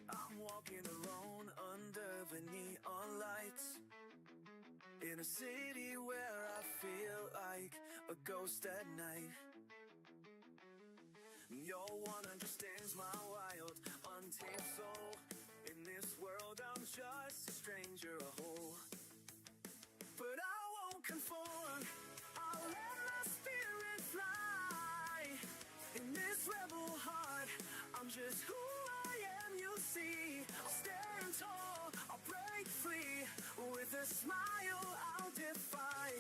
I'm walking alone under the neon lights in a city where I feel like a ghost at night. No one understands my wild, untamed soul. In this world I'm just a stranger, a hole. But I won't conform, I'll let my spirit fly. In this rebel heart, I'm just who I am, you'll see. I'll stand tall, I'll break free. With a smile I'll defy.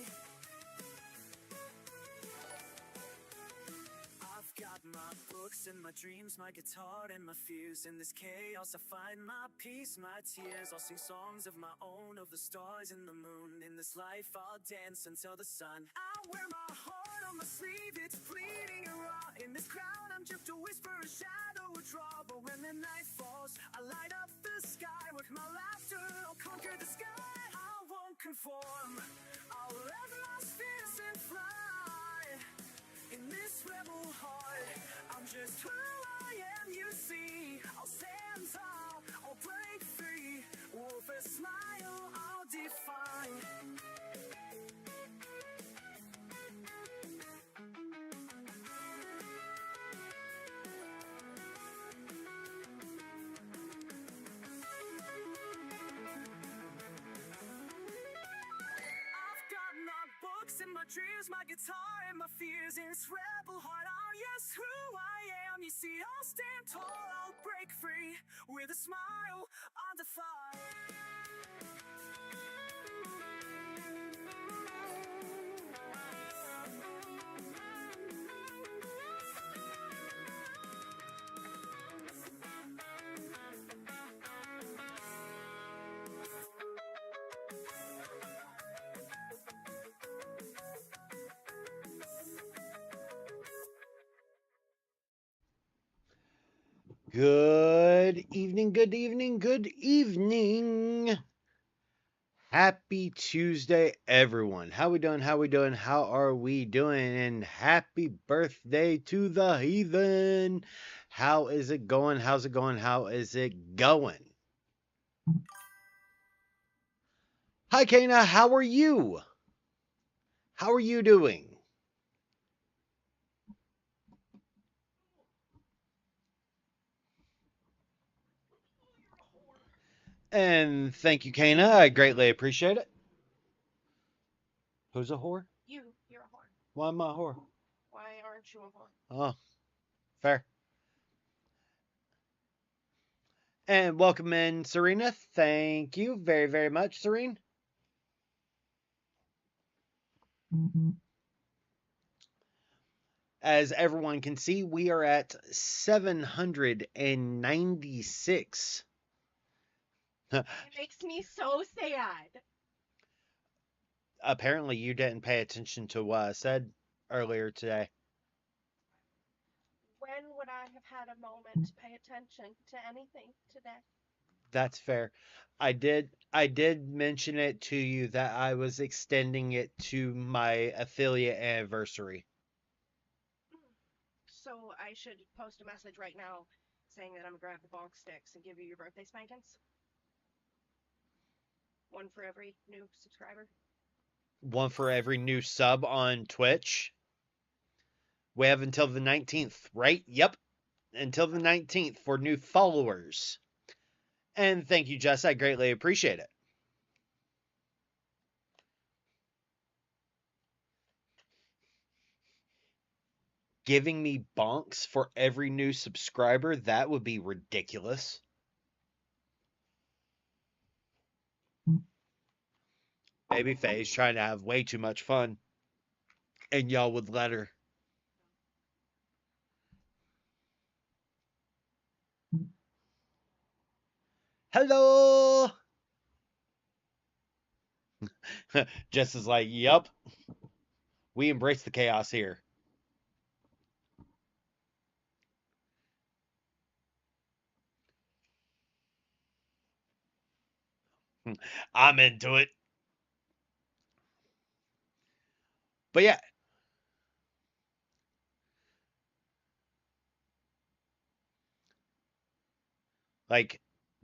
I've got my books and my dreams, my guitar and my fears. In this chaos I find my peace, my tears. I'll sing songs of my own, of the stars and the moon. In this life I'll dance until the sun. I wear my heart on my sleeve, it's bleeding and raw. In this crowd I'm just a whisper, a shadow, a draw. But when the night falls, I light up the sky. With my laughter I'll conquer the sky. I won't conform, I'll let my spirit fly. In this rebel heart, I'm just who I am, you see. I'll stand tall, I'll break free. With a smile I'll defy. I've got my books and my dreams, my guitar and my fears. In this rebel heart, I'm yes who I am. You see, I'll stand tall, I'll break free. With a smile, I'll defy. Good evening, good evening, good evening. Happy Tuesday, everyone. How we doing? How we doing? How are we doing? And happy birthday to the Heathen. How is it going? How's it going? How is it going? Hi, Kana. How are you? How are you doing? And thank you, Kana. I greatly appreciate it. Who's a whore? You're a whore. Why am I a whore? Why aren't you a whore? Oh, fair. And welcome in, Serena. Thank you very, very much, Serene. As everyone can see, we are at 796. It makes me so sad. Apparently, you didn't pay attention to what I said earlier today. When would I have had a moment to pay attention to anything today? That's fair. I did mention it to you that I was extending it to my affiliate anniversary. So I should post a message right now saying that I'm gonna grab the bonk sticks and give you your birthday spankings? One for every new subscriber? One for every new sub on Twitch. We have until the 19th, right? Yep. Until the 19th for new followers. And thank you, Jess. I greatly appreciate it. Giving me bonks for every new subscriber, that would be ridiculous. Babyface trying to have way too much fun. And y'all would let her. Hello! Jess is like, yup. We embrace the chaos here. I'm into it. But yeah. Like,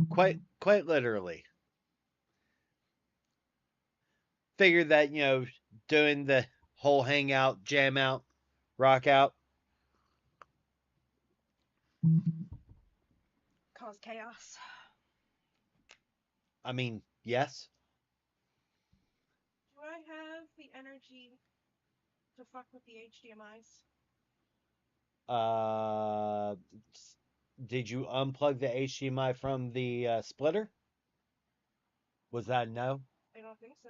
quite literally. Figured that, doing the whole hangout, jam out, rock out. Cause chaos. I mean, yes. Do I have the energy to fuck with the HDMIs? Uh, did you unplug the HDMI from the splitter? Was that no? I don't think so.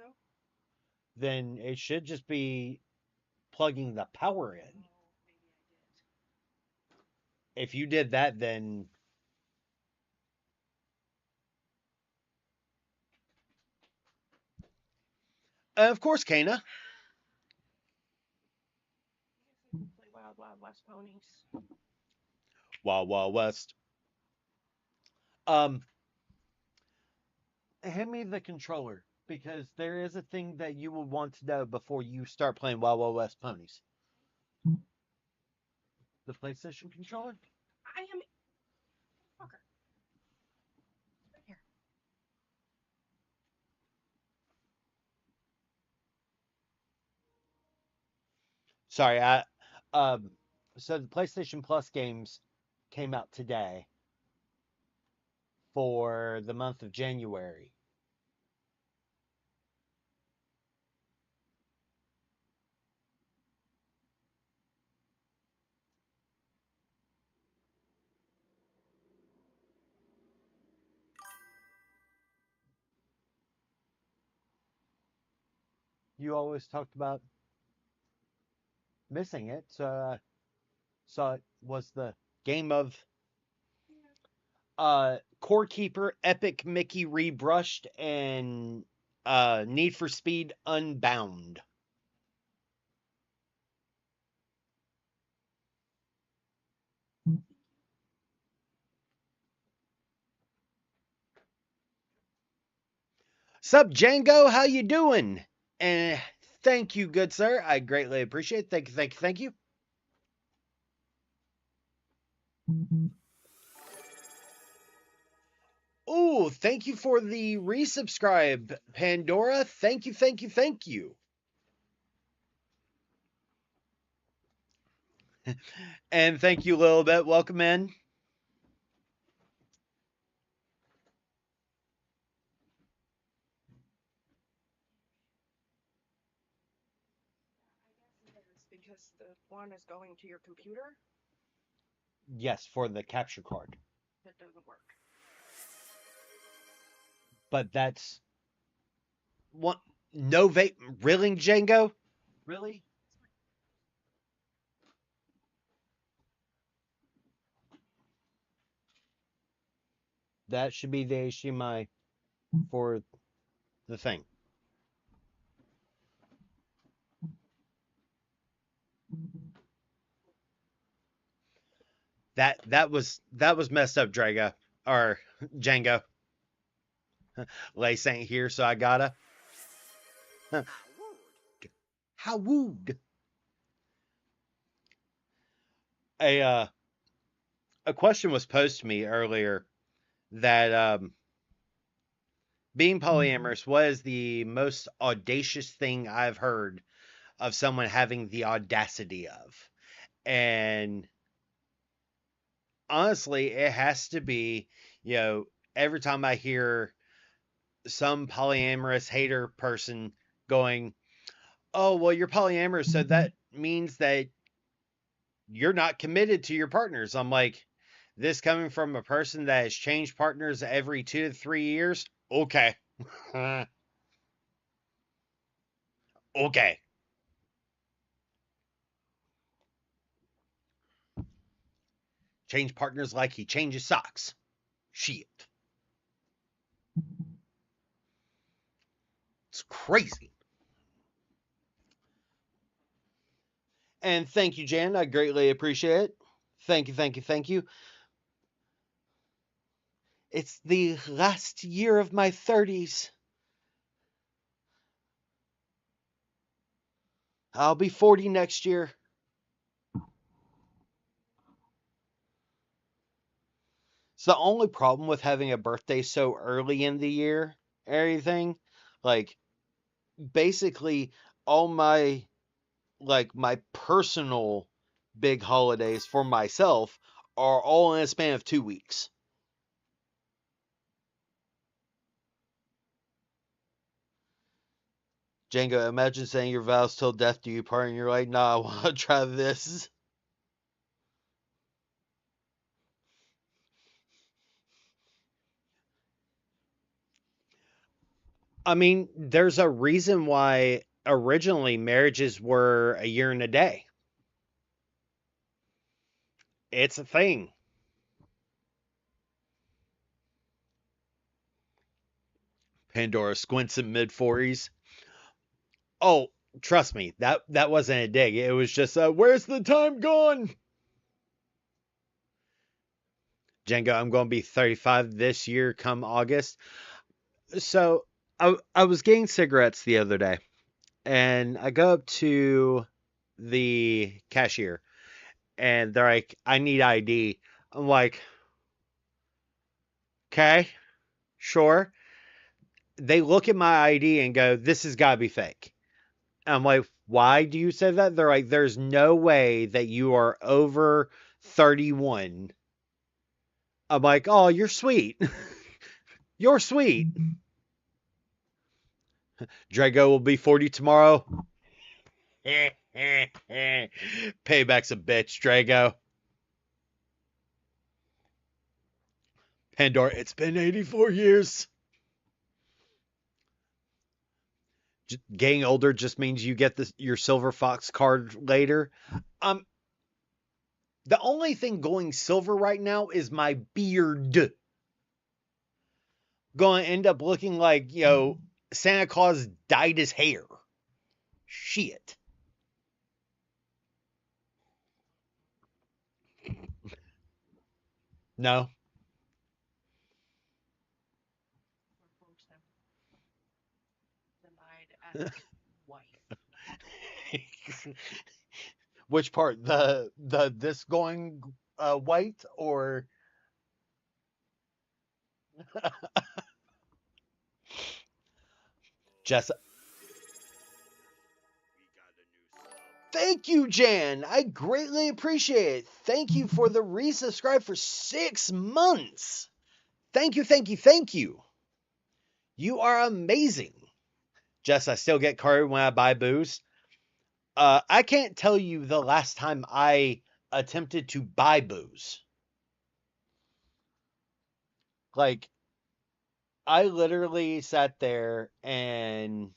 Then it should just be plugging the power in. Oh, maybe I did. If you did that, then of course, Kana. I guess I could play Wild Wild West Ponies. Wild Wild West. Um, hand me the controller because there is a thing that you will want to know before you start playing Wild Wild West Ponies. The PlayStation controller? I am. Fucker. Right here. Sorry, um so the PlayStation Plus games came out today for the month of January. You always talked about missing it, so I saw it was the game of Core Keeper, Epic Mickey Rebrushed, and Need for Speed Unbound. Sup, Django? How you doing? And thank you, good sir. I greatly appreciate it. Thank you, thank you, thank you. Oh, thank you for the resubscribe, Pandora. Thank you, thank you, thank you. And thank you, Lilibet. Welcome in. I guess it is because the one is going to your computer. Yes, for the capture card. That doesn't work. But that's what no vape really, Django? Really? That should be the HDMI for the thing. That was messed up, Drago. Or Django. Lace ain't here, so I gotta. How wooed. A question was posed to me earlier that being polyamorous was the most audacious thing I've heard of someone having the audacity of. And honestly, it has to be, every time I hear some polyamorous hater person going, "Oh, well, you're polyamorous, so that means that you're not committed to your partners." I'm like, this coming from a person that has changed partners every 2 to 3 years? Okay. Okay. Change partners like he changes socks. Shit. It's crazy. And thank you, Jan. I greatly appreciate it. Thank you, thank you, thank you. It's the last year of my 30s. I'll be 40 next year. It's the only problem with having a birthday so early in the year, everything. Like, basically, all my, like, my personal big holidays for myself are all in a span of 2 weeks. Django, imagine saying your vows till death do you part, and you're like, nah, I want to try this. I mean, there's a reason why originally marriages were a year and a day. It's a thing. Pandora squints in mid 40s. Oh, trust me, that wasn't a dig. It was just, where's the time gone? Django, I'm going to be 35 this year come August. So I was getting cigarettes the other day, and I go up to the cashier, and they're like, I need ID. I'm like, okay, sure. They look at my ID and go, this has got to be fake. I'm like, why do you say that? They're like, there's no way that you are over 31. I'm like, oh, you're sweet. You're sweet. Drago will be 40 tomorrow. Payback's a bitch, Drago. Pandora, it's been 84 years. Getting older just means you get your Silver Fox card later. Um, the only thing going silver right now is my beard. Going to end up looking like, Santa Claus dyed his hair. Shit. No. Folks have denied as wife. Which part? The this going white or Jess? Thank you, Jan. I greatly appreciate it. Thank you for the resubscribe for 6 months. Thank you, thank you, thank you. You are amazing. Jess, I still get carded when I buy booze. I can't tell you the last time I attempted to buy booze. Like, I literally sat there and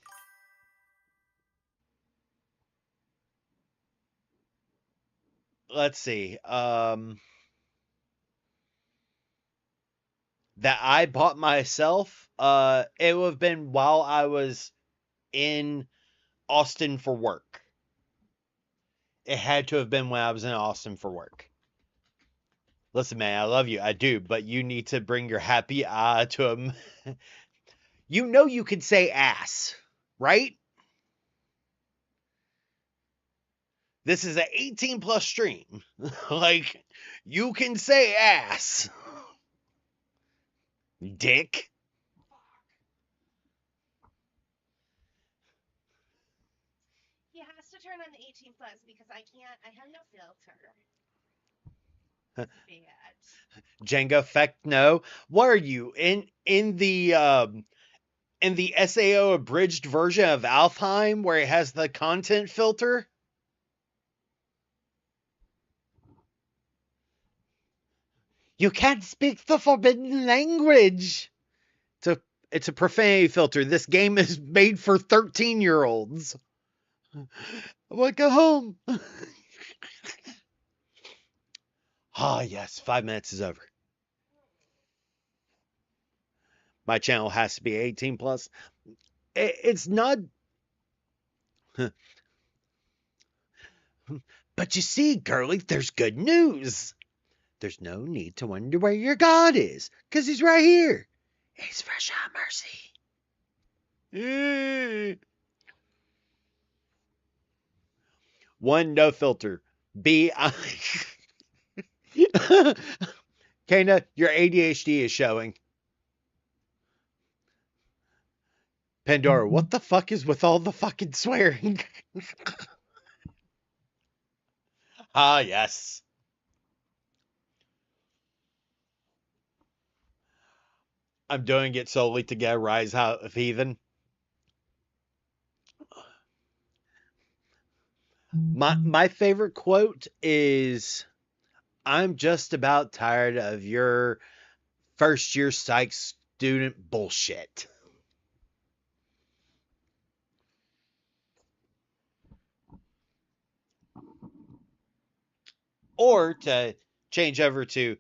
let's see, that I bought myself, it would have been while I was in Austin for work. It had to have been when I was in Austin for work. Listen, man, I love you. I do, but you need to bring your happy eye to him. You know you can say ass, right? This is an 18 plus stream. Like, you can say ass. Dick. He has to turn on the 18 plus because I have no filter. Bad. Jenga effect, no. What are you in the SAO abridged version of Alfheim where it has the content filter? You can't speak the forbidden language. It's a profanity filter. This game is made for 13-year-olds. I want to go home. Ah, yes, 5 minutes is over. My channel has to be 18 plus. It's not. But you see, girlie, there's good news. There's no need to wonder where your God is, because he's right here. He's fresh on mercy. One, no filter. B, Kana, your ADHD is showing. Pandora, what the fuck is with all the fucking swearing? Ah, yes. I'm doing it solely to get a rise out of Heathen. My favorite quote is, I'm just about tired of your first year psych student bullshit. Or to change over to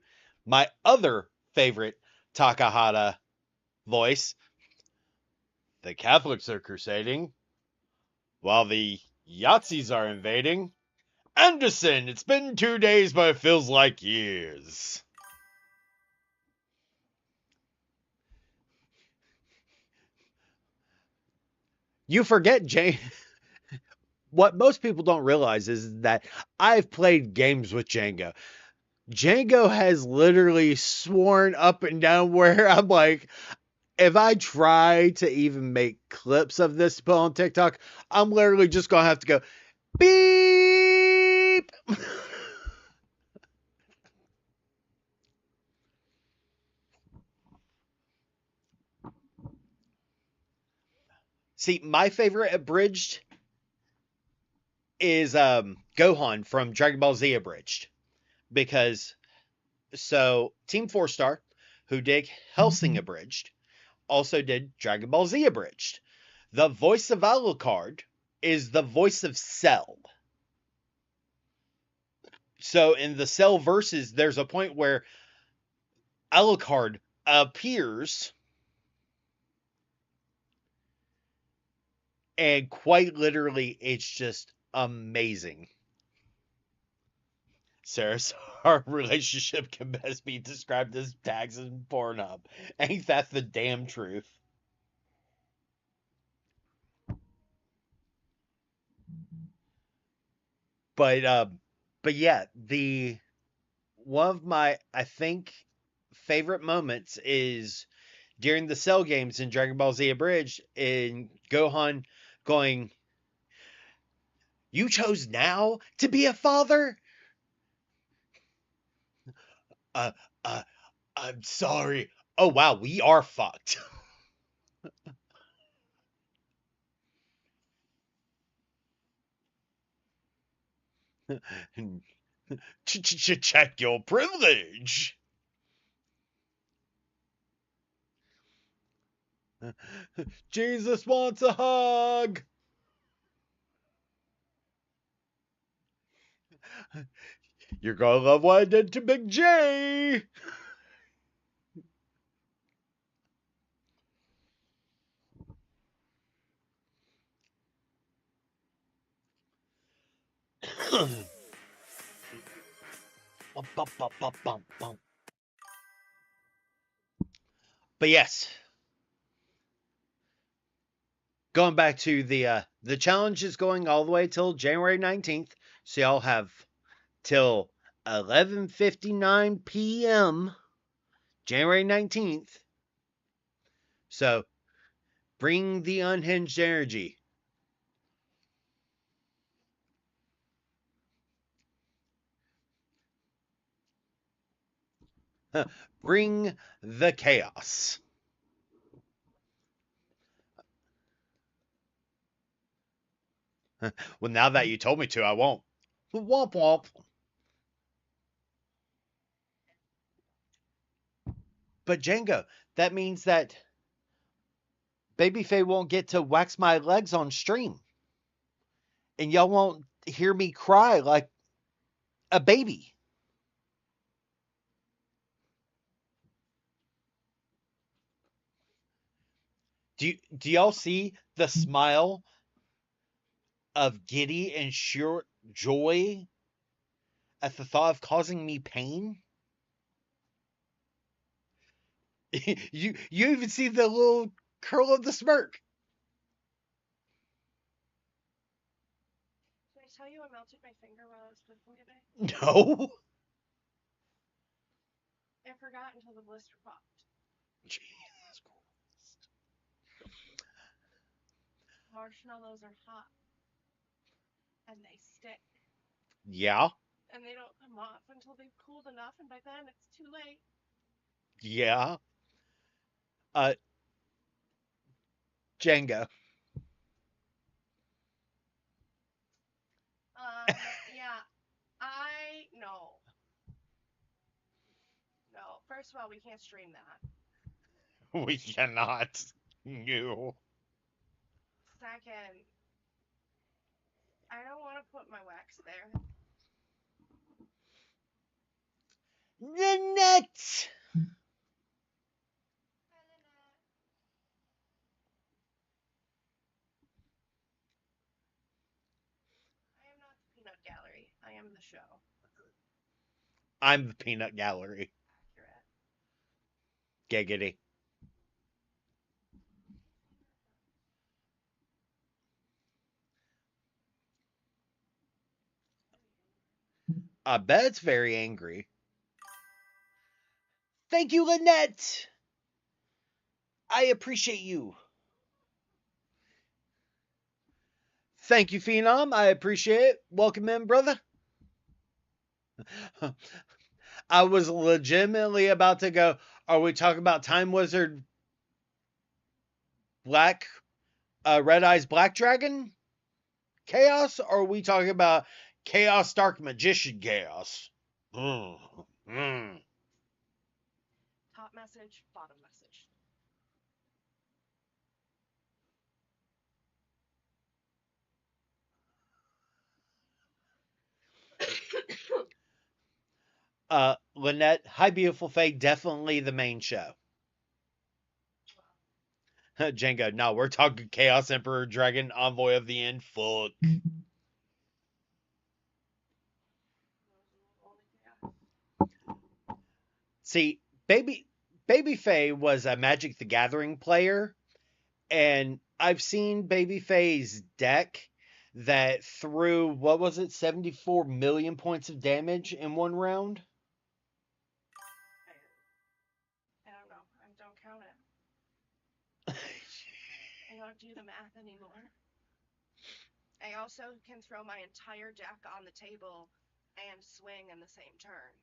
my other favorite Takahata voice, the Catholics are crusading while the Yahtzees are invading. Anderson, it's been 2 days, but it feels like years. You forget, Jane. What most people don't realize is that I've played games with Django. Django has literally sworn up and down where I'm like, if I try to even make clips of this put on TikTok, I'm literally just gonna have to go beep. See, my favorite abridged is Gohan from Dragon Ball Z abridged, because so Team 4 Star, who did Hellsing abridged, also did Dragon Ball Z abridged. The voice of Alucard is the voice of Cell. So in the Cell verses, there's a point where Alucard appears, and quite literally, it's just amazing. Sarah's, our relationship can best be described as tags and Pornhub. Ain't that the damn truth? But but yeah, the one of my, I think, favorite moments is during the Cell games in Dragon Ball Z Abridged, in Gohan going, "You chose now to be a father?" Uh, uh, I'm sorry. Oh wow, we are fucked. Check your privilege. Jesus wants a hug. You're gonna love what I did to Big J. But yes, going back to the challenge is going all the way till January 19th. So y'all have till 11:59 p.m. January 19th. So bring the unhinged energy. Bring the chaos. Well, now that you told me to, I won't. Womp womp. But Django, that means that Babyface won't get to wax my legs on stream. And y'all won't hear me cry like a baby. Do y'all see the smile of giddy and sheer joy at the thought of causing me pain? You even see the little curl of the smirk. Did I tell you I melted my finger while I was flipping today? No. I forgot until the blister popped. Jesus Christ. Marshmallows are hot. And they stick. Yeah. And they don't come off until they've cooled enough, and by then it's too late. Yeah. Uh, Jenga. Yeah. No. No. First of all, we can't stream that. We cannot. No. Second, I don't want to put my wax there. Lynette. I am not the peanut gallery. I am the show. I'm the peanut gallery. Accurate. Giggity. I bet it's very angry. Thank you, Lynette. I appreciate you. Thank you, Phenom. I appreciate it. Welcome in, brother. I was legitimately about to go, are we talking about Time Wizard Black, Red Eyes Black Dragon Chaos? Or are we talking about Chaos Dark Magician Chaos? Mm. Top message, bottom message. Lynette, Hi Beautiful Faye, definitely the main show. Django, no, we're talking Chaos Emperor Dragon, Envoy of the End. Fuck. See, Baby Faye was a Magic the Gathering player, and I've seen Baby Faye's deck that threw, what was it, 74 million points of damage in one round? I don't know. I don't count it. I don't do the math anymore. I also can throw my entire deck on the table and swing in the same turn.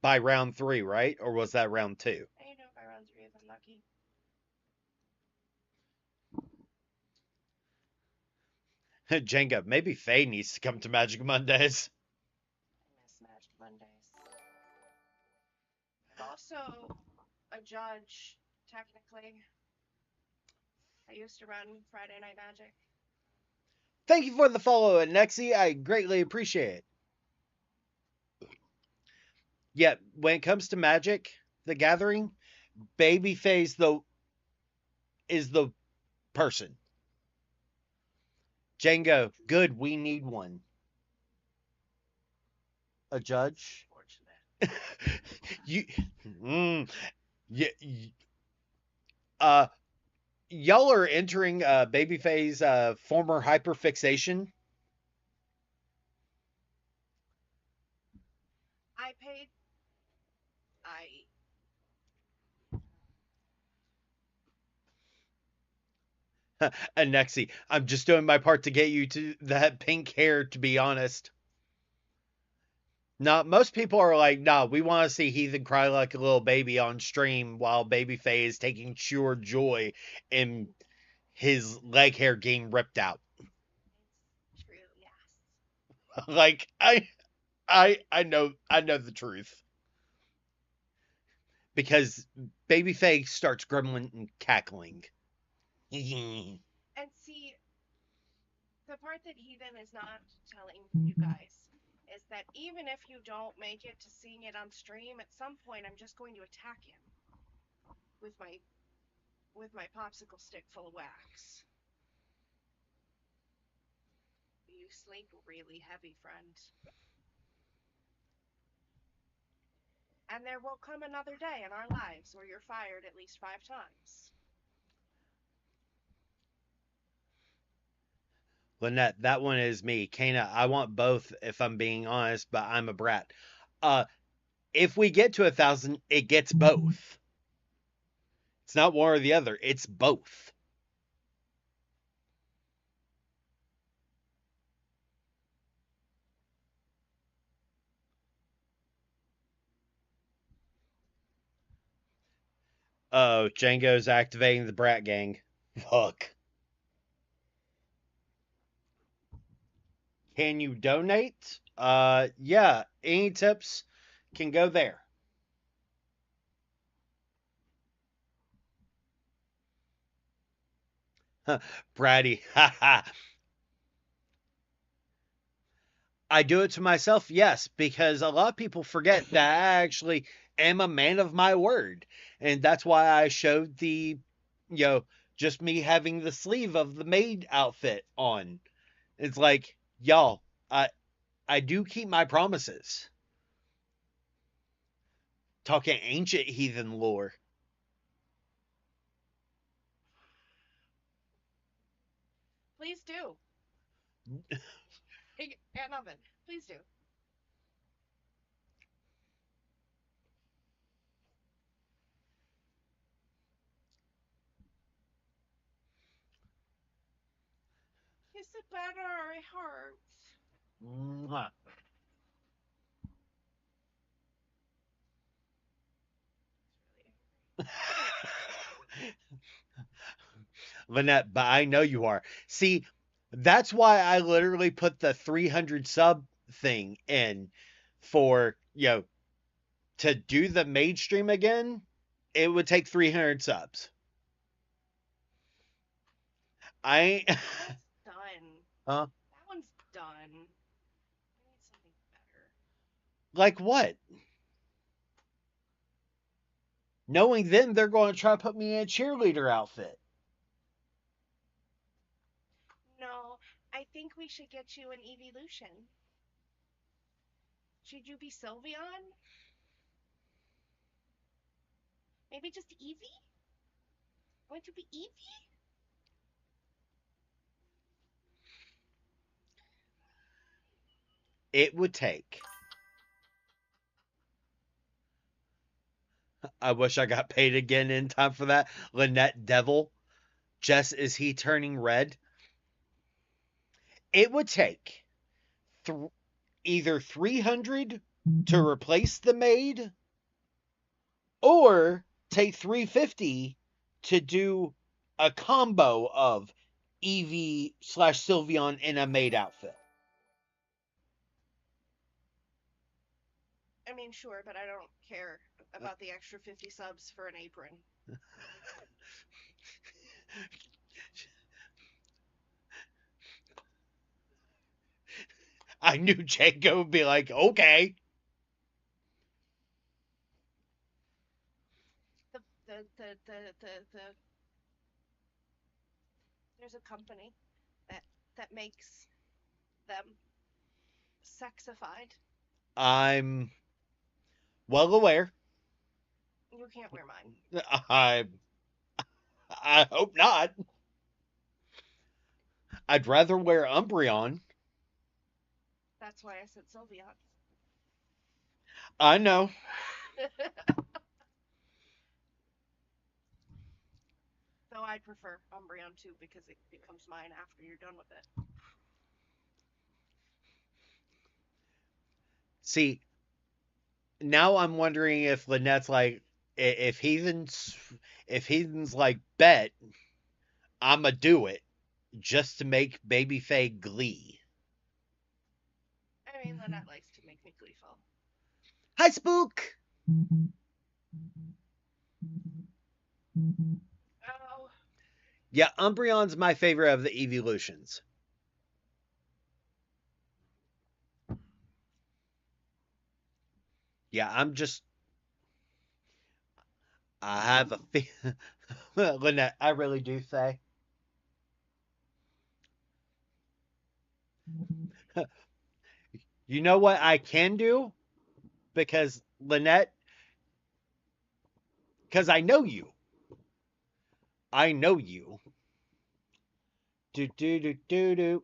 By round 3, right? Or was that round 2? I do it by round 3 if I'm lucky. Jenga, maybe Faye needs to come to Magic Mondays. I miss Magic Mondays. I'm also a judge, technically. I used to run Friday Night Magic. Thank you for the follow, Nexie. I greatly appreciate it. Yeah, when it comes to Magic, the Gathering, Babyface is the person. Django, good, we need one. A judge? Fortunate. you, uh, y'all are entering Babyface former hyperfixation. I And Nexie, I'm just doing my part to get you to that pink hair, to be honest. Now, most people are like, nah, we want to see Heathen cry like a little baby on stream while Babyface is taking sure joy in his leg hair getting ripped out. It's true, yes. Like, I know the truth. Because Babyface starts grumbling and cackling. And see, the part that Heathen is not telling you guys is that even if you don't make it to seeing it on stream, at some point I'm just going to attack him with my popsicle stick full of wax. You sleep really heavy, friend. And there will come another day in our lives where you're fired at least 5 times. Lynette, that one is me. Kana, I want both if I'm being honest, but I'm a brat. Uh, if we get to 1,000, it gets both. It's not one or the other, it's both. Oh, Django's activating the brat gang. Fuck. Can you donate? Yeah, any tips can go there. Bratty, haha. I do it to myself, yes, because a lot of people forget that I actually am a man of my word. And that's why I showed you know, just me having the sleeve of the maid outfit on. It's like, y'all, I do keep my promises. Talking ancient heathen lore. Please do. And oven. Please do. Kiss it better. It hurts. Mwah. Lynette, but I know you are. See, that's why I literally put the 300 sub thing in for, to do the mainstream again. It would take 300 subs. I That's done. huh? That one's done. I need something better. Like what? Knowing them, they're going to try to put me in a cheerleader outfit. No, I think we should get you an evolution. Should you be Sylveon? Maybe just Eevee? Want to be Eevee? It would take. I wish I got paid again in time for that. Lynette Devil. Jess, is he turning red? It would take th- either 300 to replace the maid or take 350 to do a combo of Eevee slash Sylveon in a maid outfit. I mean, sure, but I don't care about the extra 50 subs for an apron. I knew Jacob would be like, okay. The there's a company that makes them sexified. I'm well aware. You can't wear mine. I I hope not. I'd rather wear Umbreon. That's why I said Sylveon. I know. Though I'd prefer Umbreon too because it becomes mine after you're done with it. See, now I'm wondering if Lynette's like, if Heathen's like, bet I'ma do it just to make Baby Faye glee. I mean, Lynette likes to make me gleeful. Hi, Spook. Oh. Yeah, Umbreon's my favorite of the evolutions. Yeah, I have a Lynette, I really do say. You know what I can do? Because Lynette, because I know you. I know you. Do do do do do.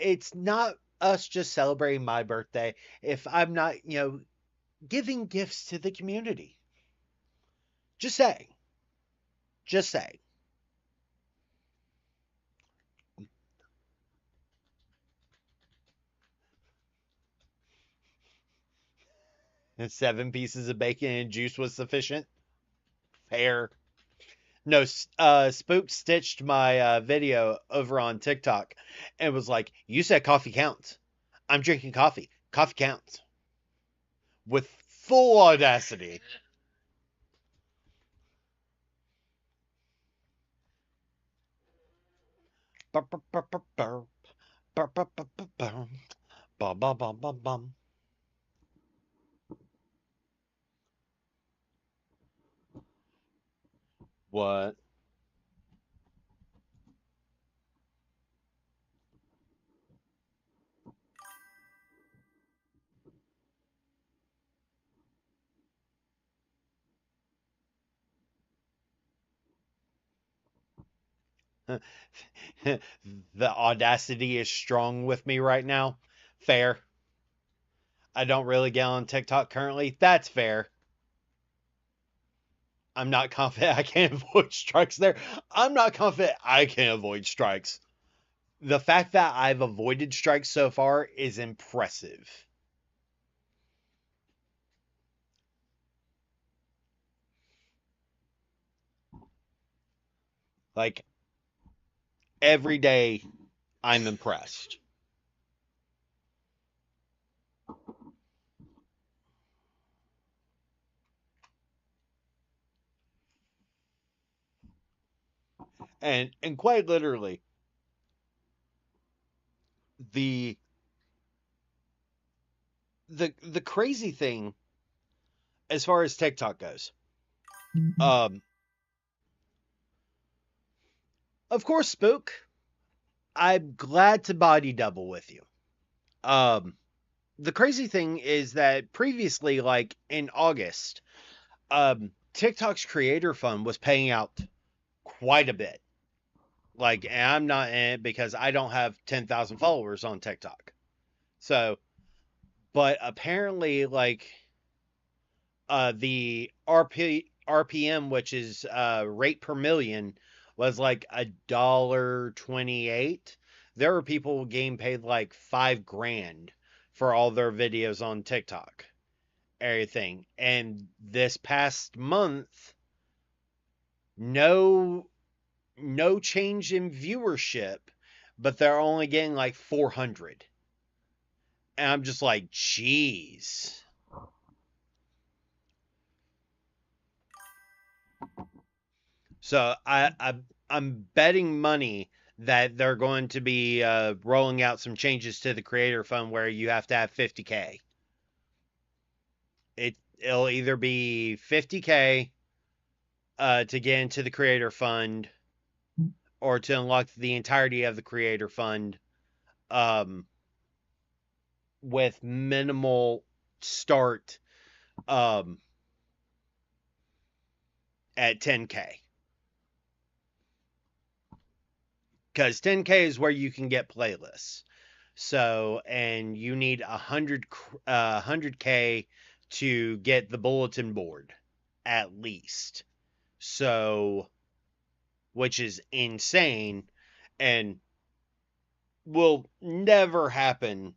it's not us just celebrating my birthday if I'm not, giving gifts to the community. Just saying. Just saying. And 7 pieces of bacon and juice was sufficient. Fair. No, Spook stitched my video over on TikTok and was like, "You said coffee counts. I'm drinking coffee. Coffee counts." With full audacity. What? The audacity is strong with me right now. Fair. I don't really get on TikTok currently. That's fair. I'm not confident I can avoid strikes there. I'm not confident I can avoid strikes. The fact that I've avoided strikes so far is impressive. Like, every day, I'm impressed. And quite literally, the the crazy thing as far as TikTok goes, um, of course, Spook, I'm glad to body double with you. Um, the crazy thing is that previously, like in August, TikTok's creator fund was paying out quite a bit. Like, and I'm not in it because I don't have 10,000 followers on TikTok. So, but apparently, like, the RPM, which is rate per million, was like $1.28. There were people getting paid like $5,000 for all their videos on TikTok, everything. And this past month, no change in viewership, but they're only getting like 400. And I'm just like, geez. So I'm betting money that they're going to be rolling out some changes to the creator fund where you have to have 50K. It'll either be 50K to get into the creator fund, or to unlock the entirety of the creator fund, um, with minimal start, um, at 10K. Because 10K is where you can get playlists. So, and you need 100K to get the bulletin board, at least. So, which is insane and will never happen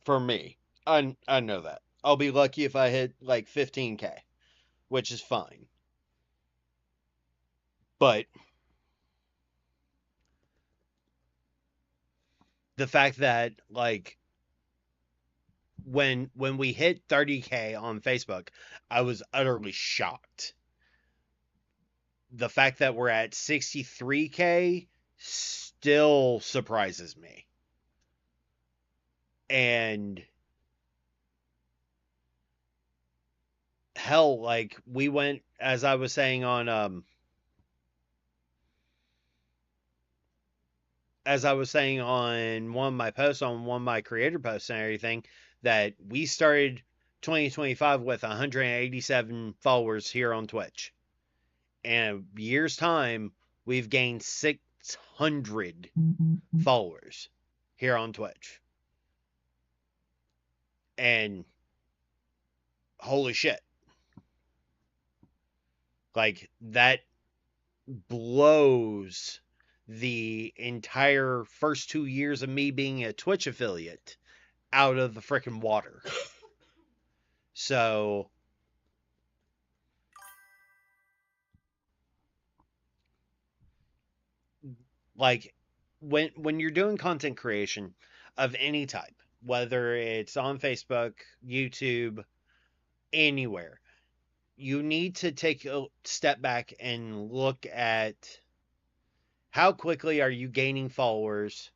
for me. I know that. I'll be lucky if I hit like 15K, which is fine. But the fact that, like, when we hit 30K on Facebook, I was utterly shocked. The fact that we're at 63K still surprises me. And hell, like, we went, as I was saying on one of my posts, on one of my creator posts and everything, that we started 2025 with 187 followers here on Twitch. And a year's time, we've gained 600 followers here on Twitch. And holy shit. Like, that blows the entire first 2 years of me being a Twitch affiliate out of the freaking water. So, like, when you're doing content creation of any type, whether it's on Facebook, YouTube, anywhere, you need to take a step back and look at how quickly are you gaining followers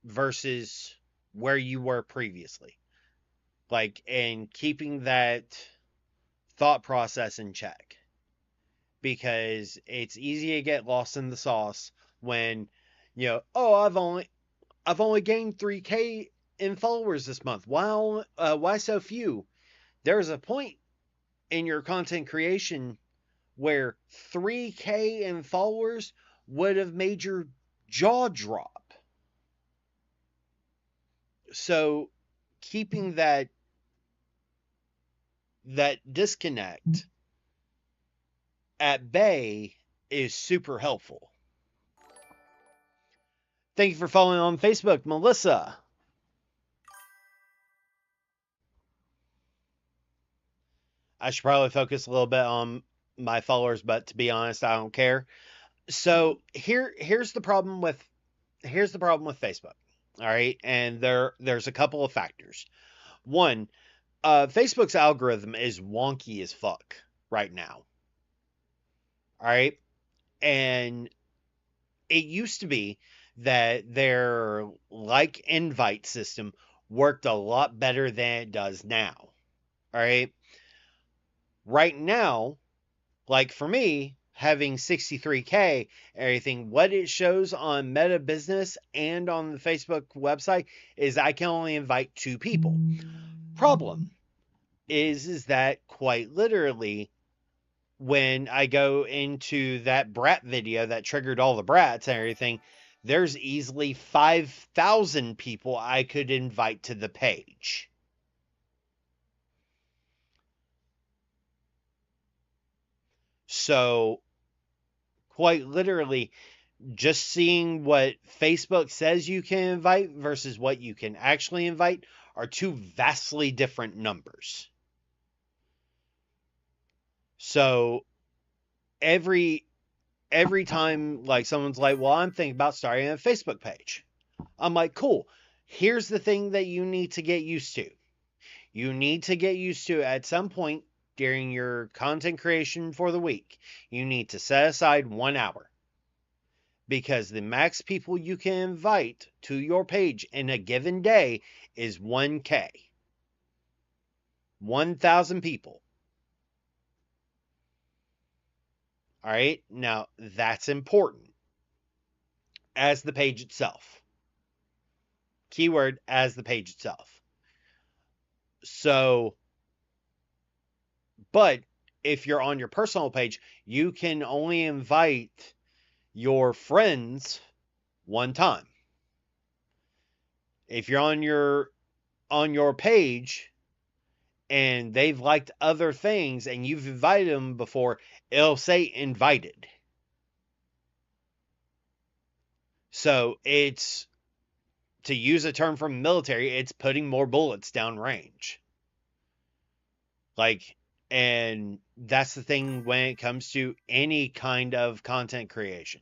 versus where you were previously. Like, and keeping that thought process in check. Because it's easy to get lost in the sauce when, oh, I've only gained 3K in followers this month. Why so few? There's a point in your content creation where 3K in followers would have made your jaw drop. So keeping that disconnect at bay is super helpful. Thank you for following on Facebook, Melissa. I should probably focus a little bit on my followers, but to be honest, I don't care. So here's the problem with Facebook. All right, and there's a couple of factors. One, Facebook's algorithm is wonky as fuck right now. All right, and it used to be that their like invite system worked a lot better than it does now. All right. Right now, like for me, having 63K, everything, what it shows on Meta Business and on the Facebook website is I can only invite 2 people. Problem is that quite literally, when I go into that brat video that triggered all the brats and everything, there's easily 5,000 people I could invite to the page. So, quite literally, just seeing what Facebook says you can invite versus what you can actually invite are 2 vastly different numbers. So, every time like someone's like, well, I'm thinking about starting a Facebook page, I'm like, cool. Here's the thing that you need to get used to. You need to get used to at some point during your content creation for the week, you need to set aside 1 hour. Because the max people you can invite to your page in a given day is 1K. 1,000 people. All right, now that's important. As the page itself. Keyword, as the page itself. So, but if you're on your personal page, you can only invite your friends 1 time. If you're on your page and they've liked other things and you've invited them before, it'll say invited. So it's, to use a term from the military, it's putting more bullets down range. Like, and that's the thing when it comes to any kind of content creation.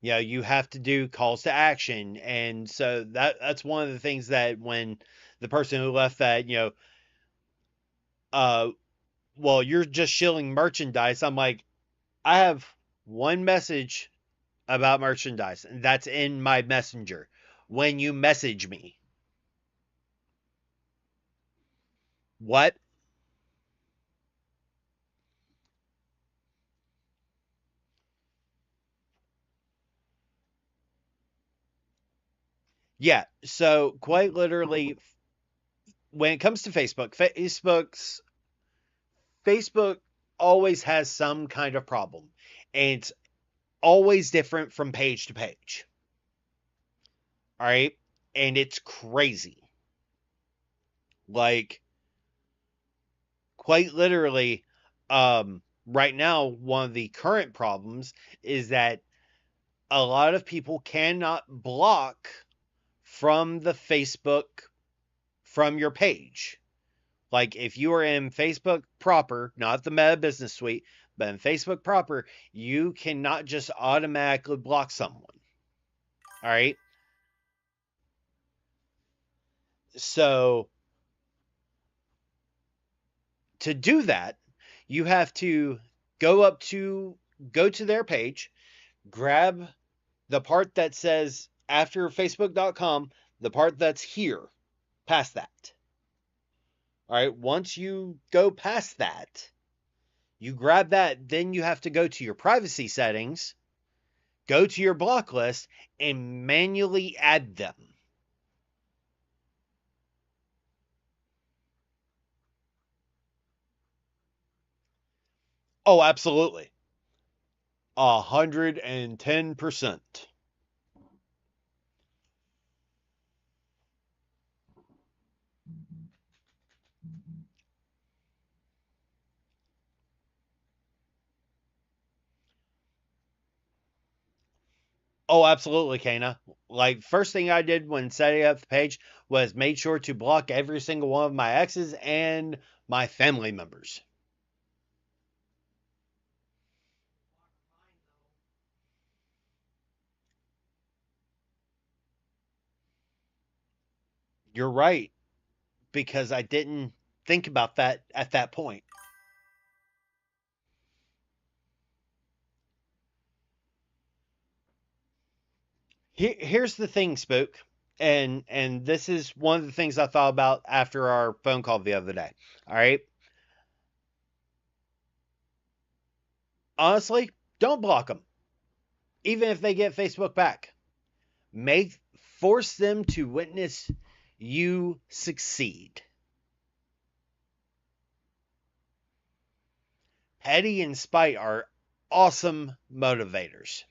You have to do calls to action. And so that's one of the things that when the person who left that, well, you're just shilling merchandise. I'm like, I have one message about merchandise, and that's in my messenger when you message me. What? Yeah, so quite literally, when it comes to Facebook always has some kind of problem. And it's always different from page to page. All right. And it's crazy. Like, quite literally, right now, one of the current problems is that a lot of people cannot block from the Facebook from your page. Like, if you are in Facebook proper, not the Meta Business Suite, but in Facebook proper, you cannot just automatically block someone. All right. So, to do that, you have to go to their page, grab the part that says after facebook.com, the part that's here, past that. All right. Once you go past that, you grab that, then you have to go to your privacy settings, go to your block list, and manually add them. Oh, absolutely. 110%. Oh, absolutely, Kana. Like, first thing I did when setting up the page was made sure to block every single one of my exes and my family members. You're right, because I didn't think about that at that point. Here's the thing, Spook, and this is one of the things I thought about after our phone call the other day. All right, honestly, don't block them, even if they get Facebook back. Make Force them to witness you succeed. Petty and spite are awesome motivators.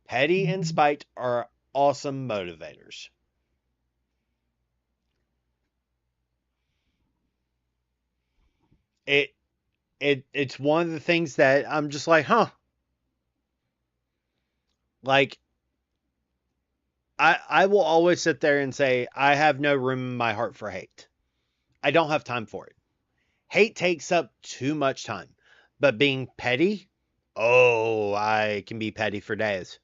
Petty and spite are awesome motivators. It it's one of the things that I'm just like, huh. Like, I will always sit there and say I have no room in my heart for hate. I don't have time for it. Hate takes up too much time. But being petty, oh, I can be petty for days.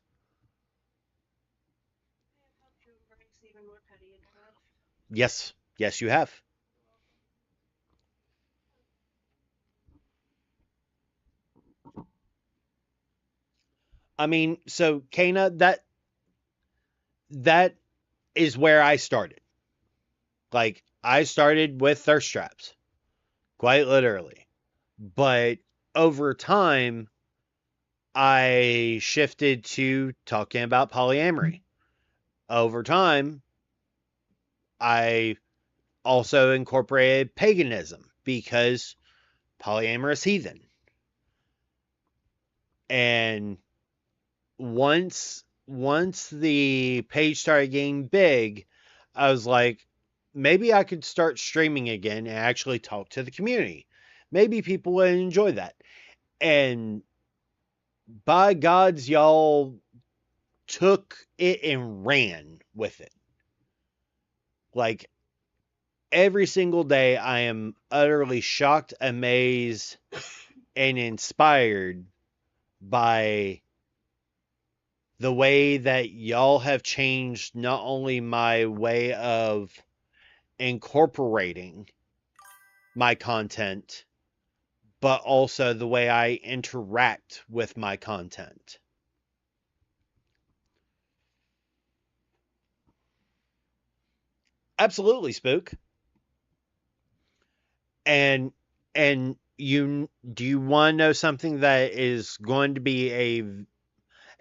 Yes, yes, you have. I mean, so Kana, that is where I started. Like, I started with thirst traps, quite literally. But over time, I shifted to talking about polyamory. Over time, I also incorporated paganism because polyamorous heathen. And once the page started getting big, I was like, maybe I could start streaming again and actually talk to the community. Maybe people would enjoy that. And by gods, y'all took it and ran with it. Like, every single day, I am utterly shocked, amazed, and inspired by the way that y'all have changed not only my way of incorporating my content, but also the way I interact with my content. Absolutely, Spook. And you do you want to know something that is going to be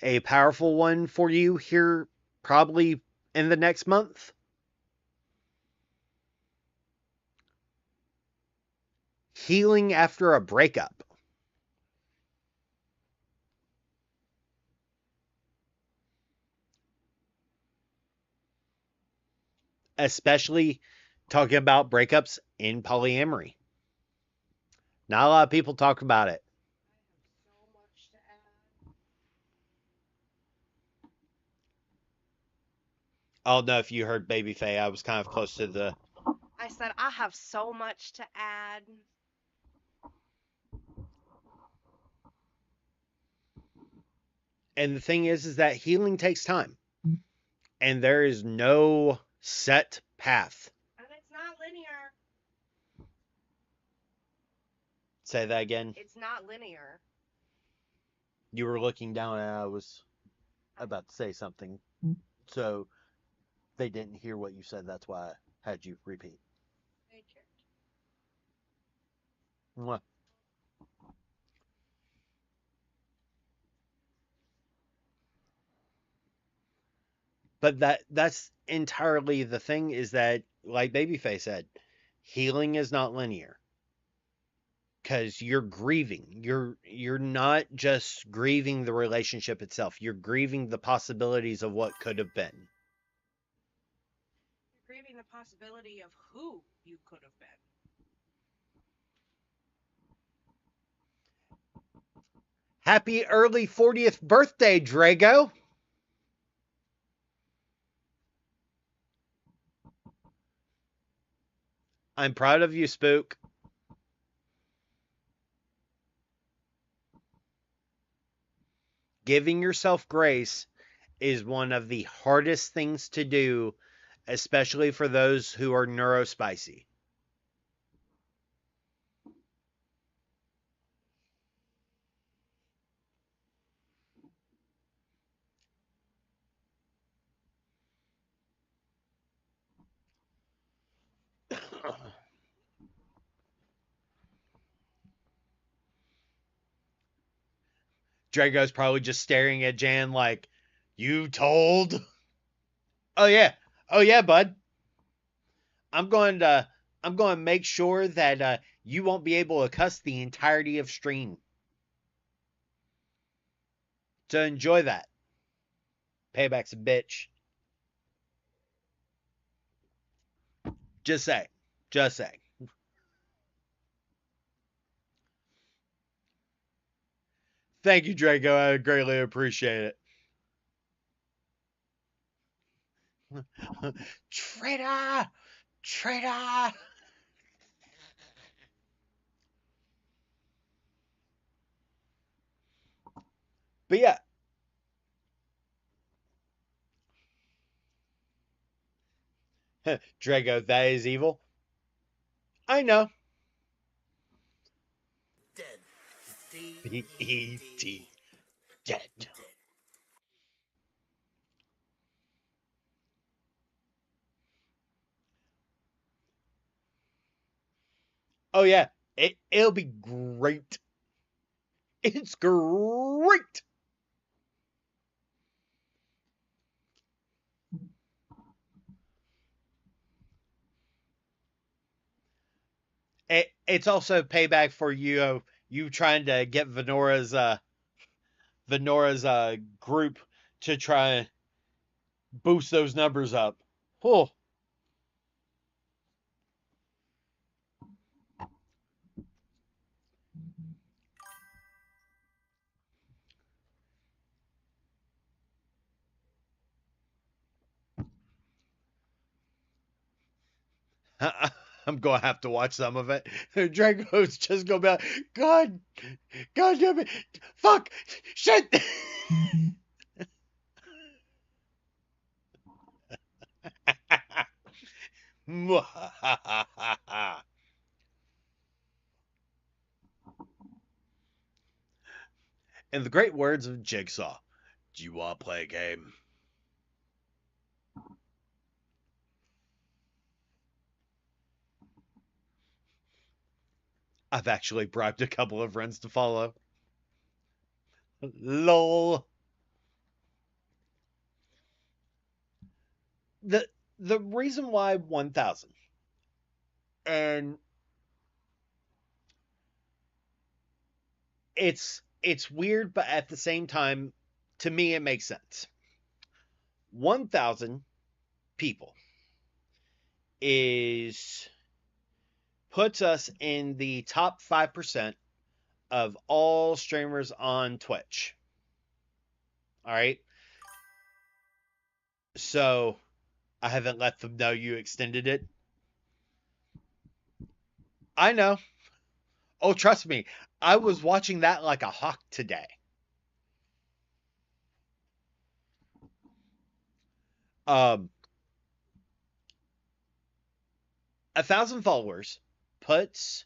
a powerful one for you here probably in the next month? healing after a breakup. Especially talking about breakups in polyamory. Not a lot of people talk about it. So much to add. I don't know if you heard Baby Faye. I was kind of close to the. I said I have so much to add. And the thing is that healing takes time. And there is no set path. And it's not linear. Say that again. It's not linear. You were looking down and I was about to say something. So they didn't hear what you said. That's why I had you repeat. Thank you. Mwah. But that's entirely the thing, is that, like Babyface said, healing is not linear. Because you're grieving. You're not just grieving the relationship itself. You're grieving the possibilities of what could have been. You're grieving the possibility of who you could have been. Happy early 40th birthday, Drago. I'm proud of you, Spook. Giving yourself grace is one of the hardest things to do, especially for those who are neurospicy. Drago's probably just staring at Jan like, you told? Oh yeah. Oh yeah, bud. I'm going to make sure that you won't be able to cuss the entirety of stream. So enjoy that. Payback's a bitch. Just say. Just say. Thank you, Draco. I greatly appreciate it. Traitor! Traitor! But yeah. Drago, that is evil. I know. Dead. B-E-D. Dead. Oh yeah. It'll be great. It's great. It's also payback for you trying to get Venora's group to try and boost those numbers up. Oh. I'm gonna have to watch some of it. Drago's just gonna be like, God damn it, fuck, shit. In the great words of Jigsaw, do you want to play a game? I've actually bribed a couple of friends to follow. Lol. The the reason why 1000, and it's weird, but at the same time, to me, it makes sense. 1,000 people is puts us in the top 5% of all streamers on Twitch. All right. So I haven't let them know you extended it. I know. Oh, trust me. I was watching that like a hawk today. Um, 1,000 followers puts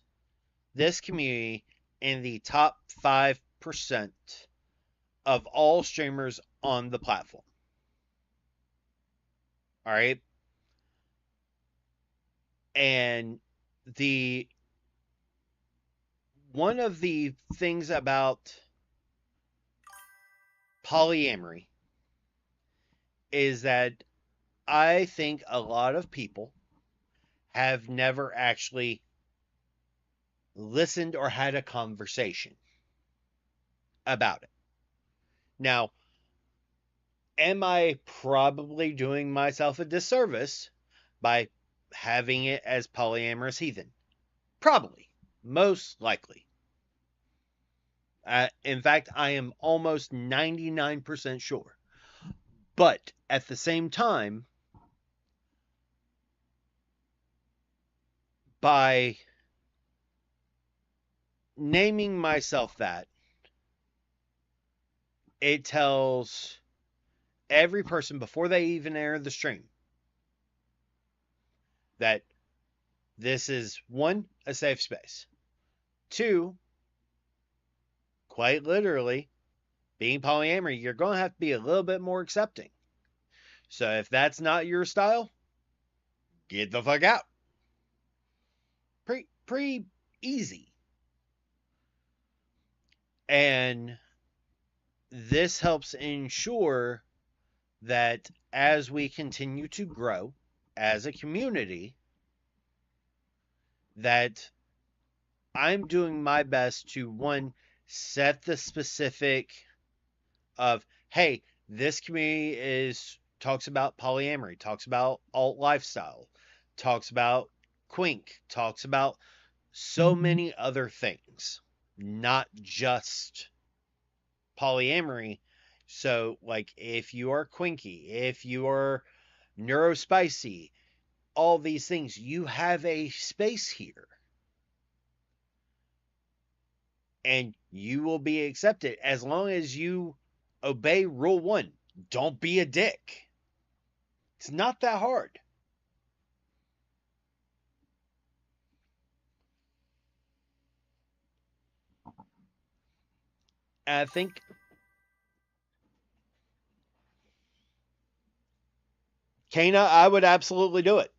this community in the top 5% of all streamers on the platform. All right. And the one of the things about polyamory is that I think a lot of people have never actually listened or had a conversation about it. Now, am I probably doing myself a disservice by having it as polyamorous heathen? Probably. Most likely. In fact, I am almost 99% sure. But at the same time, by naming myself that, it tells every person before they even enter the stream that this is, one, a safe space. Two, quite literally, being polyamory, you're going to have to be a little bit more accepting. So if that's not your style, get the fuck out. Pretty easy. And this helps ensure that as we continue to grow as a community, that I'm doing my best to, one, set the specific of, hey, this community talks about polyamory, talks about alt lifestyle, talks about quink, talks about so many other things, not just polyamory. So, like, if you are quinky, if you are neurospicy, all these things, you have a space here. And you will be accepted as long as you obey rule 1. Don't be a dick. It's not that hard. I think Kana, I would absolutely do it.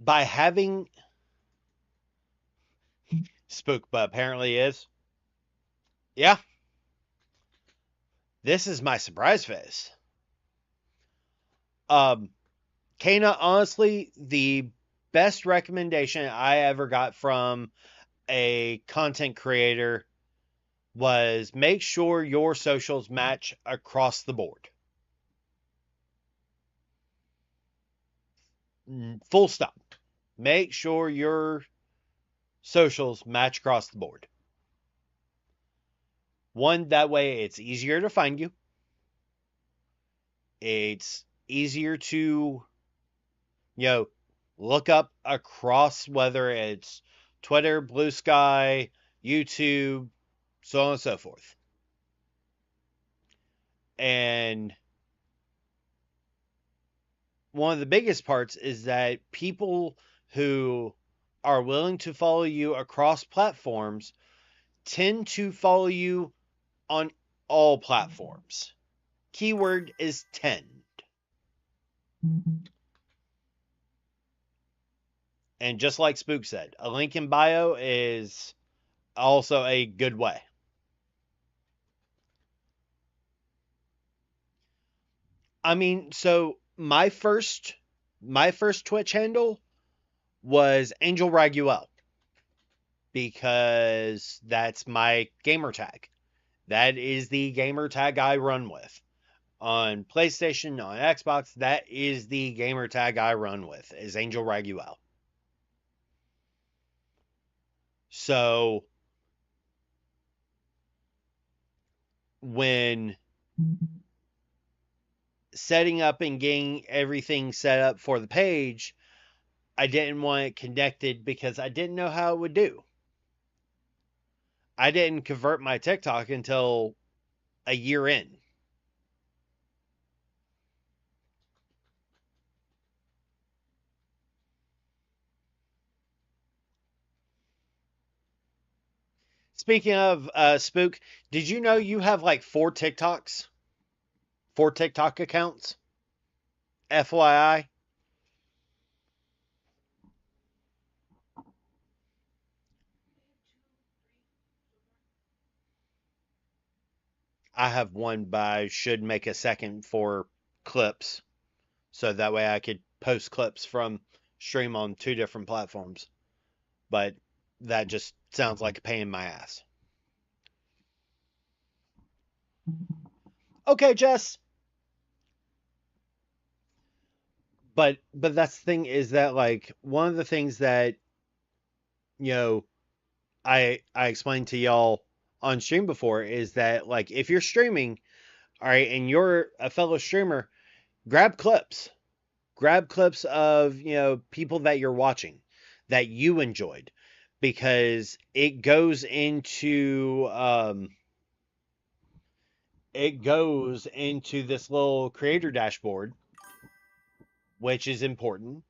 By having Spook, but apparently is. Yeah. This is my surprise face. Kana, honestly, the best recommendation I ever got from a content creator was make sure your socials match across the board. Full stop. Make sure your socials match across the board. One, that way it's easier to find you. It's easier to, look up across, whether it's Twitter, Blue Sky, YouTube, so on and so forth. And one of the biggest parts is that people who are willing to follow you across platforms tend to follow you on all platforms. Keyword is tend. And just like Spook said, a link in bio is also a good way. I mean, so my first Twitch handle was Angel Raguel. because that's my gamer tag. That is the gamer tag I run with. On PlayStation, on Xbox, that is the gamer tag I run with, is Angel Raguel. So when setting up and getting everything set up for the page, I didn't want it connected because I didn't know how it would do. I didn't convert my TikTok until a year in. Speaking of Spook, did you know you have like 4 TikToks? 4 TikTok accounts? FYI. I have one, but I should make a second for clips. So that way I could post clips from stream on 2 different platforms. But that just sounds like a pain in my ass. Okay, Jess. But that's the thing, is that like one of the things that, you know, I explained to y'all on stream before is that like if you're streaming, all right, and you're a fellow streamer, grab clips. Grab clips of, people that you're watching that you enjoyed, because it goes into this little creator dashboard, which is important.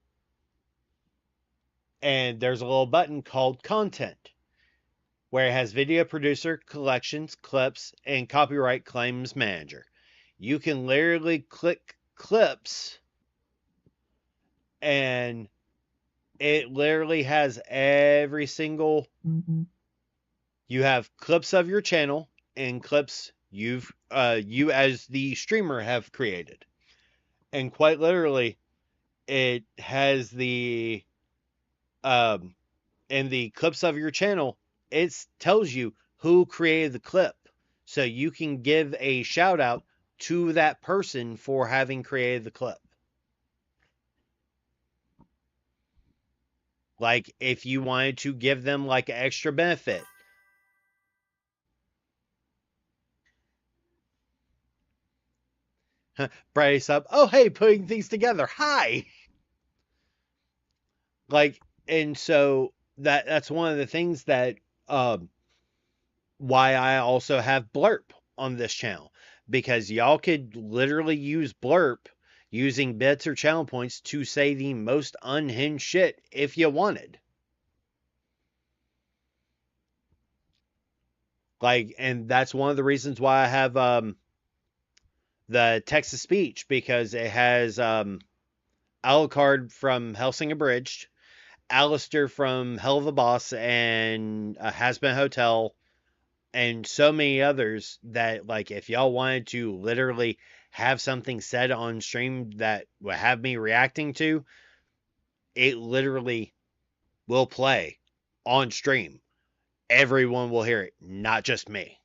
And there's a little button called content, where it has video producer, collections, clips, and copyright claims manager. You can literally click clips, and it literally has every single. You have clips of your channel and clips you as the streamer have created, and quite literally, it has the in the clips of your channel, it tells you who created the clip, so you can give a shout out to that person for having created the clip. Like if you wanted to give them like an extra benefit. Brace up. Oh, hey, putting things together. Hi. Like, and so that's one of the things that why I also have blurp on this channel, because y'all could literally use blurp using bits or channel points to say the most unhinged shit if you wanted. Like, and that's one of the reasons why I have the text to speech, because it has Alucard from Helsing Abridged, Alistair from Hell of a Boss and Has Been Hotel, and so many others that, like, if y'all wanted to literally have something said on stream that would have me reacting to, it literally will play on stream. Everyone will hear it, not just me.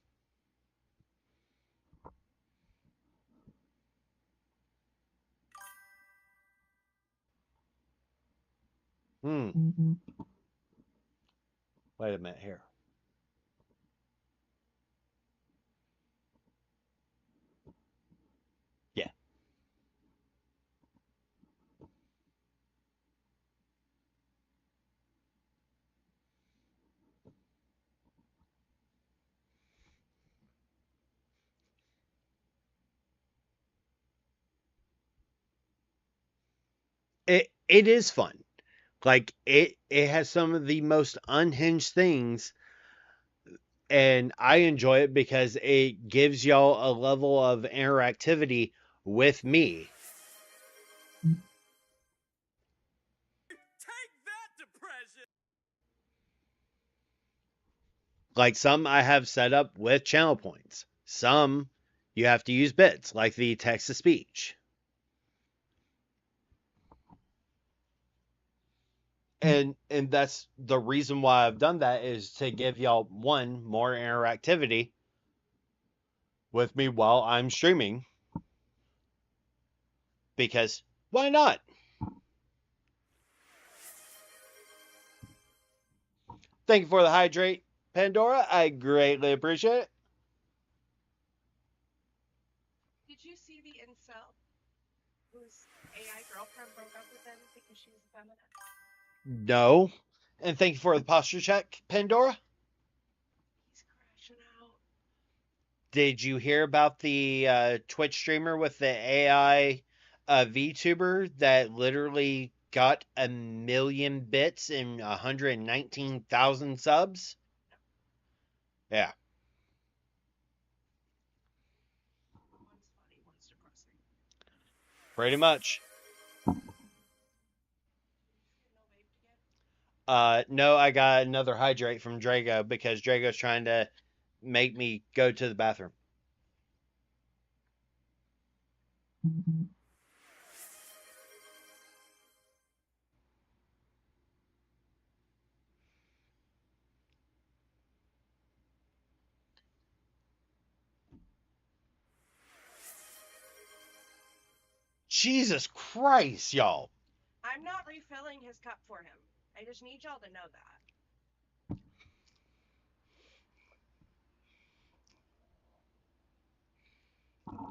Wait a minute here. Yeah. It is fun. Like it has some of the most unhinged things, and I enjoy it because it gives y'all a level of interactivity with me. Take that, depression! Like some I have set up with channel points. Some you have to use bits, like the text to speech. And that's the reason why I've done that, is to give y'all one more interactivity with me while I'm streaming, because why not? Thank you for the hydrate, Pandora. I greatly appreciate it. Did you see the incel whose AI girlfriend broke up with him because she was feminine? No. And thank you for the posture check, Pandora. He's crashing out. Did you hear about the Twitch streamer with the AI VTuber that literally got 1,000,000 bits and 119,000 subs? Yeah. One's funny, one's depressing. Pretty much. No vape to get? No, I got another hydrate from Drago because Drago's trying to make me go to the bathroom. Jesus Christ, y'all. I'm not refilling his cup for him. I just need y'all to know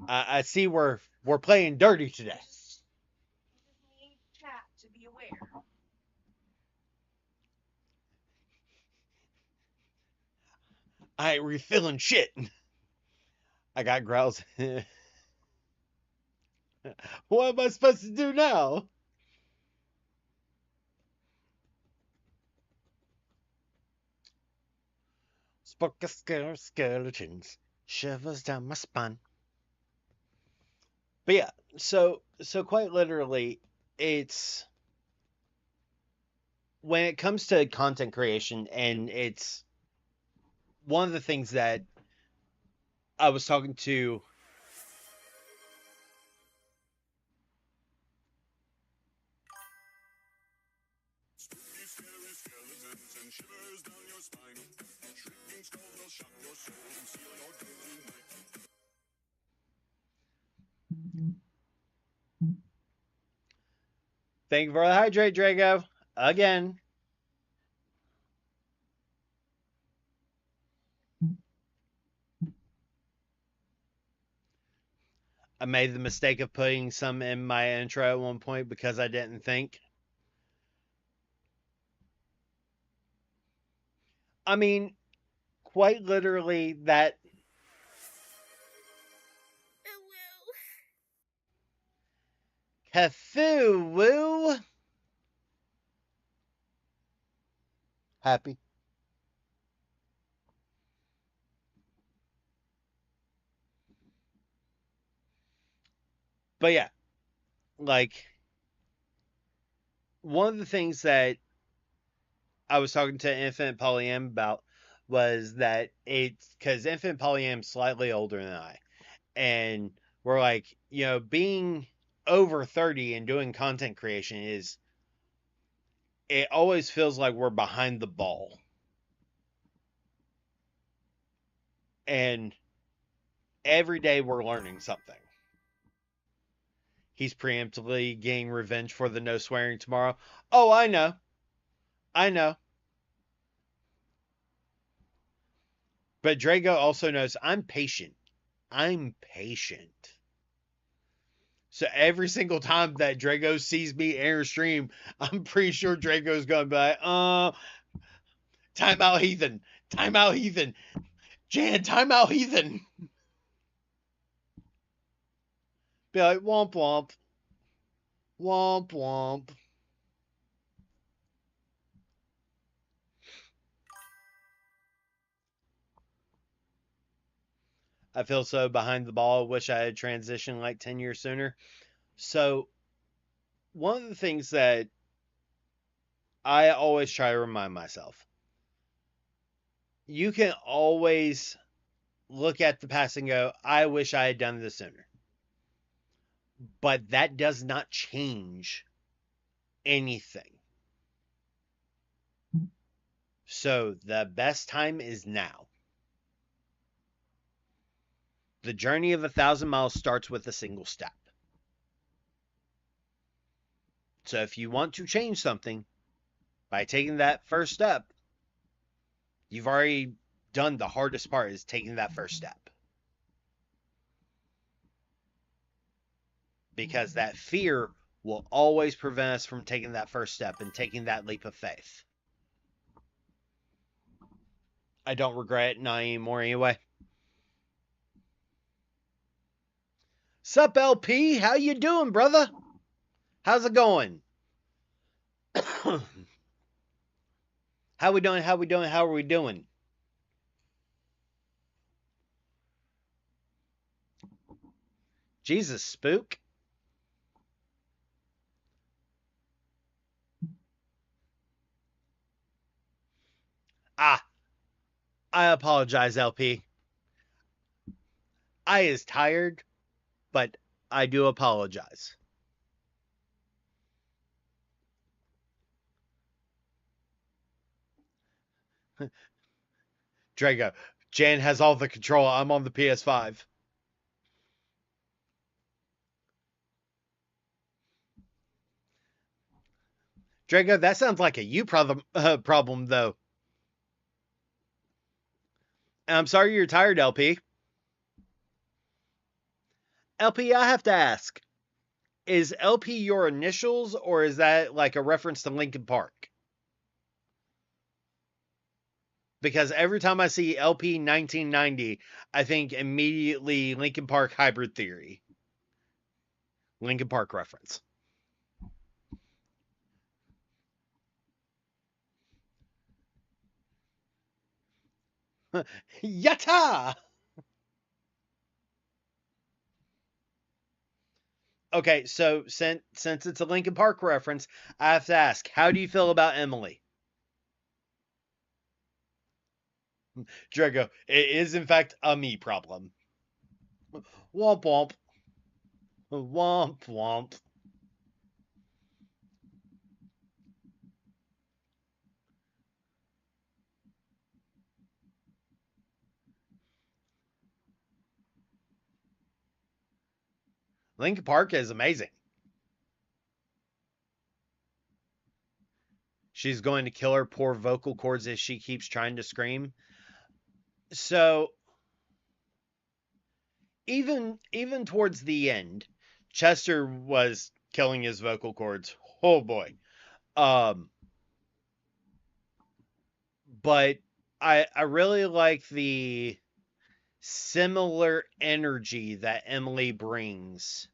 that. I see we're playing dirty today. I just need chat to be aware. I ain't refilling shit. I got growls. What am I supposed to do now? Spoke a scare skeletons, shivers down my spine. But yeah, so quite literally, it's when it comes to content creation, and it's one of the things that I was talking to Thank you for the hydrate, Drago. Again. I made the mistake of putting some in my intro at one point because I didn't think. I mean, quite literally, that. Cafu woo. Happy. But yeah, like, one of the things that I was talking to Infinite Polyam about was that it's because Infinite Polyam's slightly older than I. And we're like, being over 30 and doing content creation it always feels like we're behind the ball. And every day we're learning something. He's preemptively getting revenge for the no swearing tomorrow. Oh, I know. But Drago also knows I'm patient. So every single time that Drago sees me air stream, I'm pretty sure Drago's gonna be like, time out, Heathen. Jan, time out, Heathen. Be like, womp womp. Womp womp. I feel so behind the ball. Wish I had transitioned like 10 years sooner. So, one of the things that I always try to remind myself, you can always look at the past and go, I wish I had done this sooner. But that does not change anything. So the best time is now. The journey of 1,000 miles starts with a single step. So if you want to change something by taking that first step, you've already done the hardest part, is taking that first step. Because that fear will always prevent us from taking that first step and taking that leap of faith. I don't regret it, not anymore anyway. Sup, LP? How you doing, brother? How's it going? How we doing? How we doing? How are we doing? Jesus, spook. Ah, I apologize, LP. I is tired, but I do apologize. Drago, Jan has all the control. I'm on the PS5. Drago, that sounds like a you problem, though. I'm sorry you're tired, LP. LP, I have to ask, is LP your initials, or is that like a reference to Linkin Park? Because every time I see LP 1990, I think immediately Linkin Park Hybrid Theory. Linkin Park reference. Yatta! Okay, so since it's a Linkin Park reference, I have to ask, how do you feel about Emily? Drago, it is in fact a me problem. Womp womp. Womp womp. Linkin Park is amazing. She's going to kill her poor vocal cords as she keeps trying to scream. So even towards the end, Chester was killing his vocal cords. Oh boy. Um but I really like the similar energy that Emily brings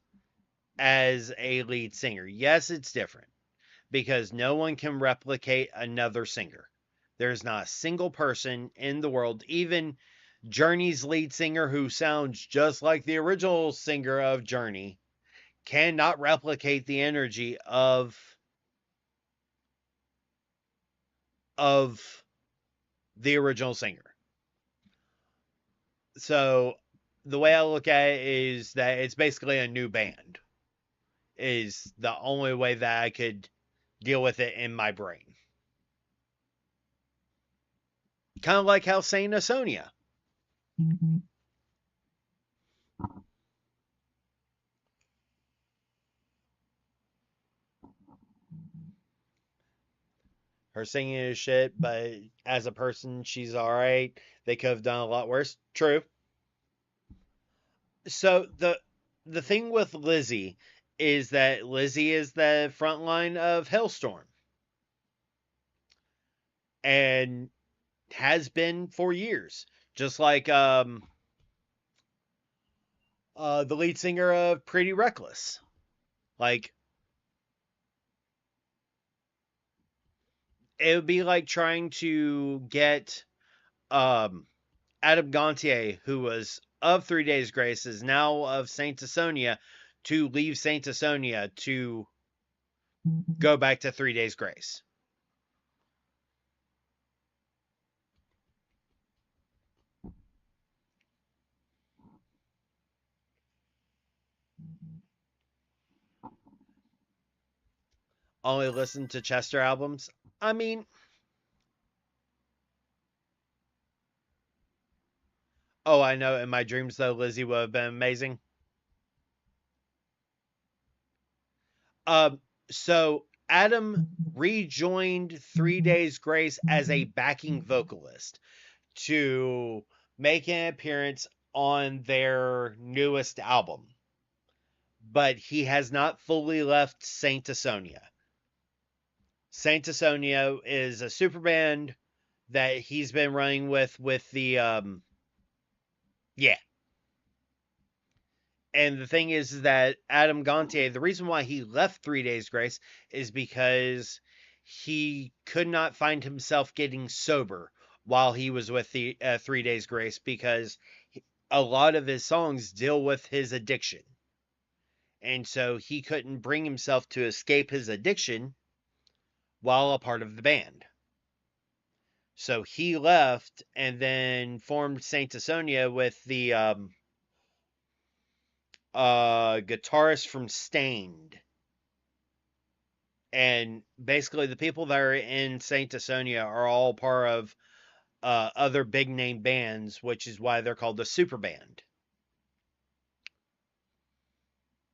as a lead singer. Yes, it's different because no one can replicate another singer. There's not a single person in the world, even Journey's lead singer, who sounds just like the original singer of Journey, cannot replicate the energy of the original singer. So the way I look at it is that it's basically a new band. Is the only way that I could deal with it in my brain. Kind of like how Saint Asonia. Her singing is shit, but as a person, she's alright. They could have done a lot worse. True. So the thing with Lizzie is that Lizzie is the front line of Hailstorm. And has been for years. Just like the lead singer of Pretty Reckless. Like, it would be like trying to get um Adam Gontier, who was of 3 Days Grace, is now of Saint Asonia, to leave Saint Asonia to go back to 3 Days Grace. Only listen to Chester albums. I mean, Oh, I know. In my dreams, though, Lizzie would have been amazing. Um, so Adam rejoined 3 Days Grace as a backing vocalist to make an appearance on their newest album, but he has not fully left Saint Asonia. Saint Asonia is a super band that he's been running with the yeah. And the thing is that Adam Gontier, the reason why he left 3 Days Grace is because he could not find himself getting sober while he was with the 3 Days Grace, because a lot of his songs deal with his addiction. And so he couldn't bring himself to escape his addiction while a part of the band. So he left and then formed Saint Asonia with the guitarist from Stained. And basically, the people that are in Saint Asonia are all part of other big name bands, which is why they're called the super band.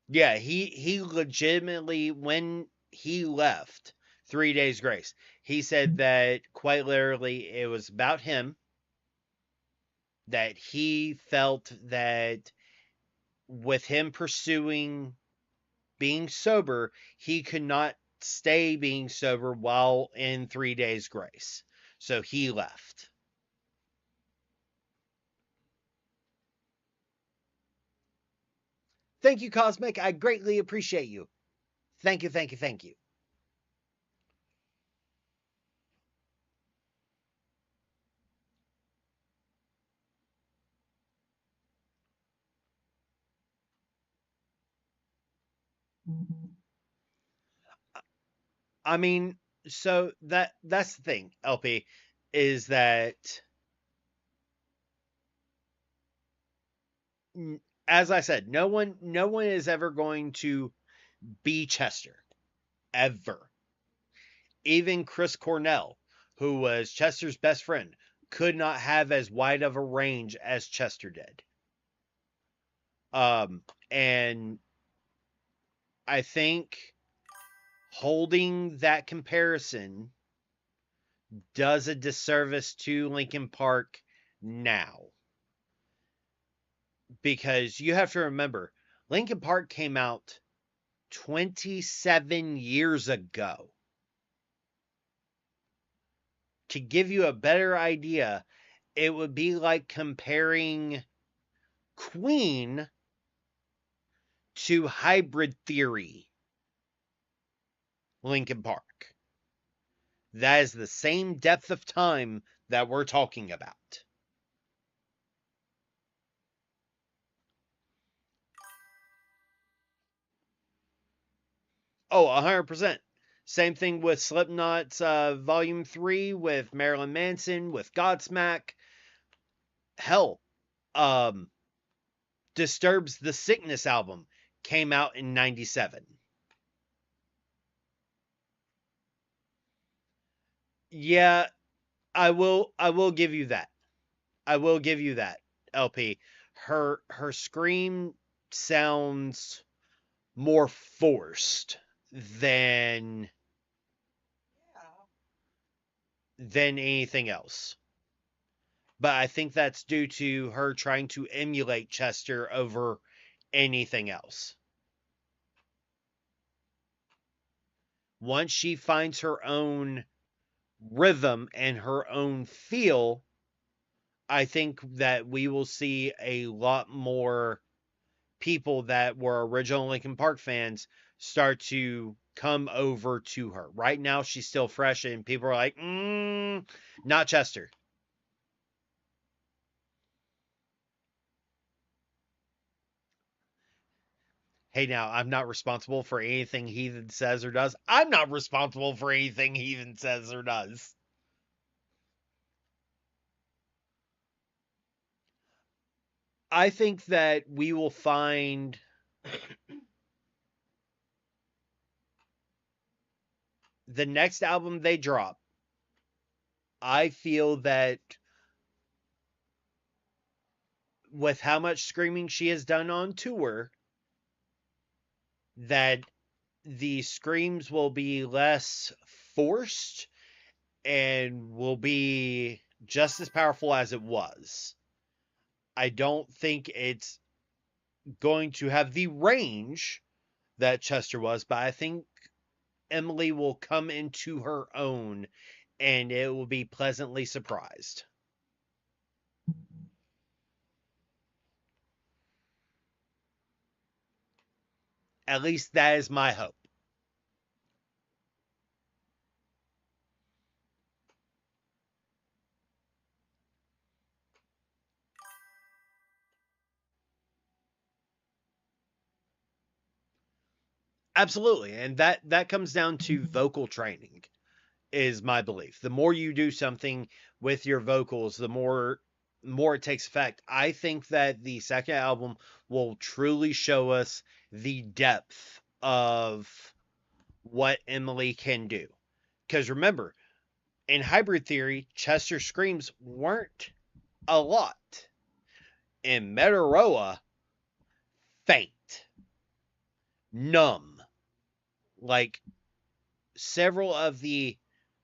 Yeah, he legitimately, when he left 3 Days Grace, he said that quite literally it was about him, that he felt that with him pursuing being sober, he could not stay being sober while in 3 Days Grace. So he left. Thank you, Cosmic. I greatly appreciate you. Thank you, thank you, thank you. I mean, so that's the thing, LP, is that, as I said, no one is ever going to be Chester, ever. Even Chris Cornell, who was Chester's best friend, could not have as wide of a range as Chester did. And I think holding that comparison does a disservice to Linkin Park now. Because you have to remember, Linkin Park came out 27 years ago. To give you a better idea, it would be like comparing Queen to Hybrid Theory, Linkin Park. That is the same depth of time that we're talking about. Oh, 100%. Same thing with Slipknot's Volume 3, with Marilyn Manson, with Godsmack. Hell, Disturbed's The Sickness album came out in 97. Yeah, I will give you that. I will give you that, LP. Her scream sounds more forced than than anything else. But I think that's due to her trying to emulate Chester over anything else. Once she finds her own rhythm and her own feel, I think that we will see a lot more people that were original Linkin Park fans start to come over to her. Right now, she's still fresh, and people are like, not Chester. Hey, now, I'm not responsible for anything Heathen says or does. I'm not responsible for anything Heathen says or does. I think that we will find the next album they drop. I feel that with how much screaming she has done on tour, that the screams will be less forced and will be just as powerful as it was. I don't think it's going to have the range that Chester was, but I think Emily will come into her own and it will be pleasantly surprised. At least that is my hope. Absolutely. And that comes down to vocal training, is my belief. The more you do something with your vocals, the more it takes effect. I think that the second album will truly show us the depth of what Emily can do. Because remember, in Hybrid Theory, Chester's screams weren't a lot. In Metaroa, faint, numb. Like, several of the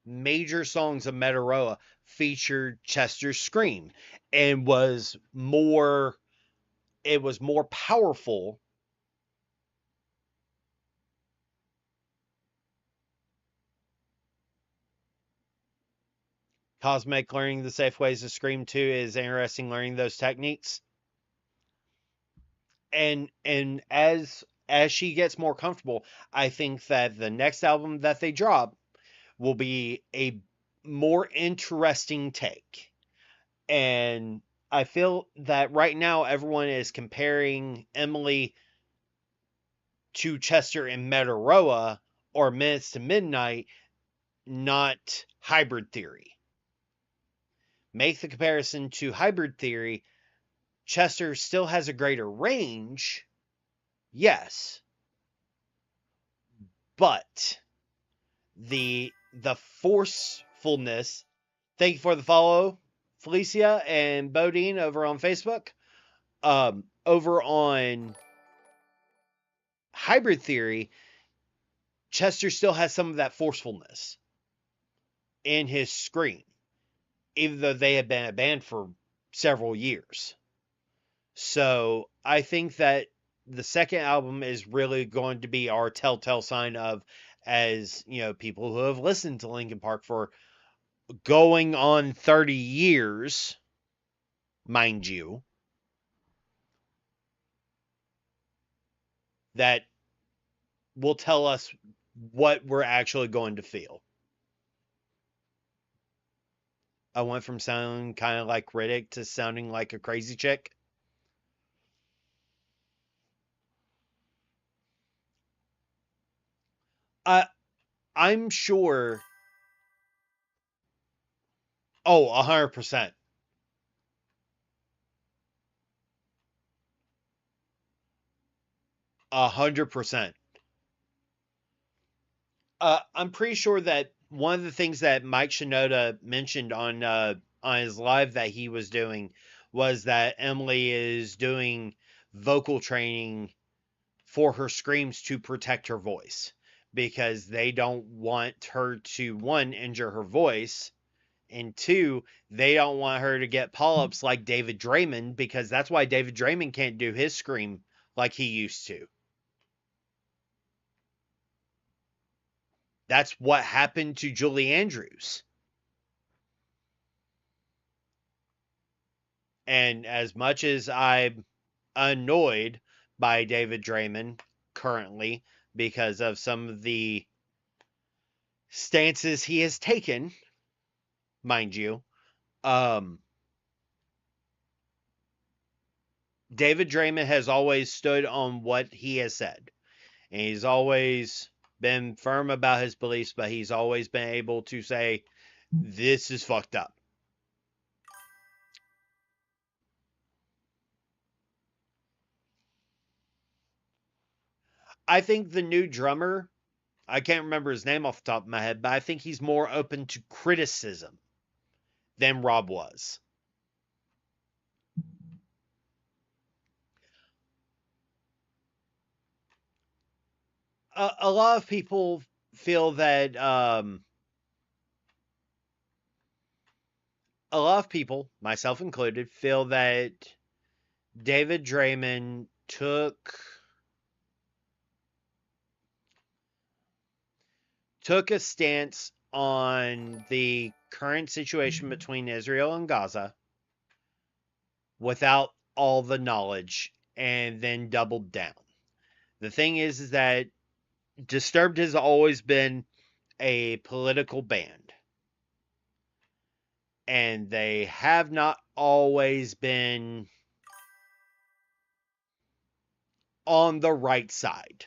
major songs of Metaroa featured Chester's scream and it was more powerful. Cosmic learning the safe ways to scream too is interesting, learning those techniques. And as she gets more comfortable, I think that the next album that they drop will be a more interesting take. And I feel that right now everyone is comparing Emily to Chester in Metaroa or Minutes to Midnight, not Hybrid Theory. Make the comparison to Hybrid Theory. Chester still has a greater range, yes, but the forcefulness. Thank you for the follow, Felicia and Bodine over on Facebook. Over on Hybrid Theory, Chester still has some of that forcefulness in his scream, even though they had been a band for several years. So I think that the second album is really going to be our telltale sign of, as you know, people who have listened to Linkin Park for going on 30 years, mind you, that will tell us what we're actually going to feel. I went from sounding kind of like Riddick to sounding like a crazy chick. I'm sure. Oh, 100%. 100%. I'm pretty sure that one of the things that Mike Shinoda mentioned on his live that he was doing was that Emily is doing vocal training for her screams to protect her voice, because they don't want her to, one, injure her voice, and two, they don't want her to get polyps like David Draymond, because that's why David Draymond can't do his scream like he used to. That's what happened to Julie Andrews. And as much as I'm annoyed by David Draymond currently because of some of the stances he has taken, mind you, David Draymond has always stood on what he has said. And he's always been firm about his beliefs, but he's always been able to say, this is fucked up. I think the new drummer, I can't remember his name off the top of my head, but I think he's more open to criticism than Rob was. a lot of people feel that a lot of people, myself included, feel that David Draymond took a stance on the current situation between Israel and Gaza without all the knowledge and then doubled down. The thing is that Disturbed has always been a political band, and they have not always been on the right side.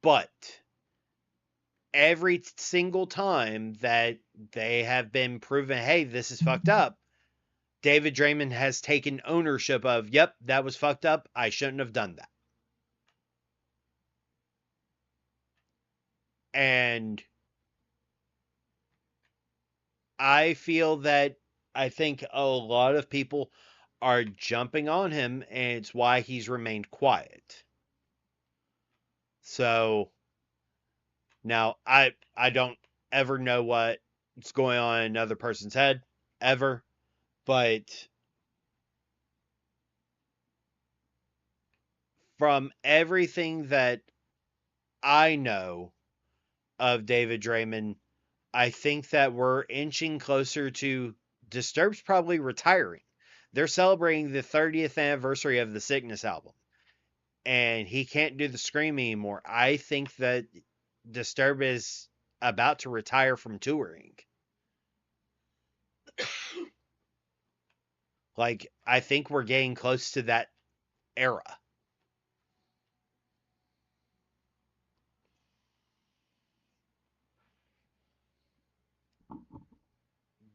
But every single time that they have been proven, hey, this is fucked up, David Draymond has taken ownership of, yep, that was fucked up. I shouldn't have done that. And I feel that I think a lot of people are jumping on him, and it's why he's remained quiet. So now I don't ever know what's going on in another person's head ever, but from everything that I know of David Draymond, I think that we're inching closer to Disturbed's probably retiring. They're celebrating the 30th anniversary of the Sickness album, and he can't do the Scream anymore. I think that Disturbed is about to retire from touring. Like, I think we're getting close to that era.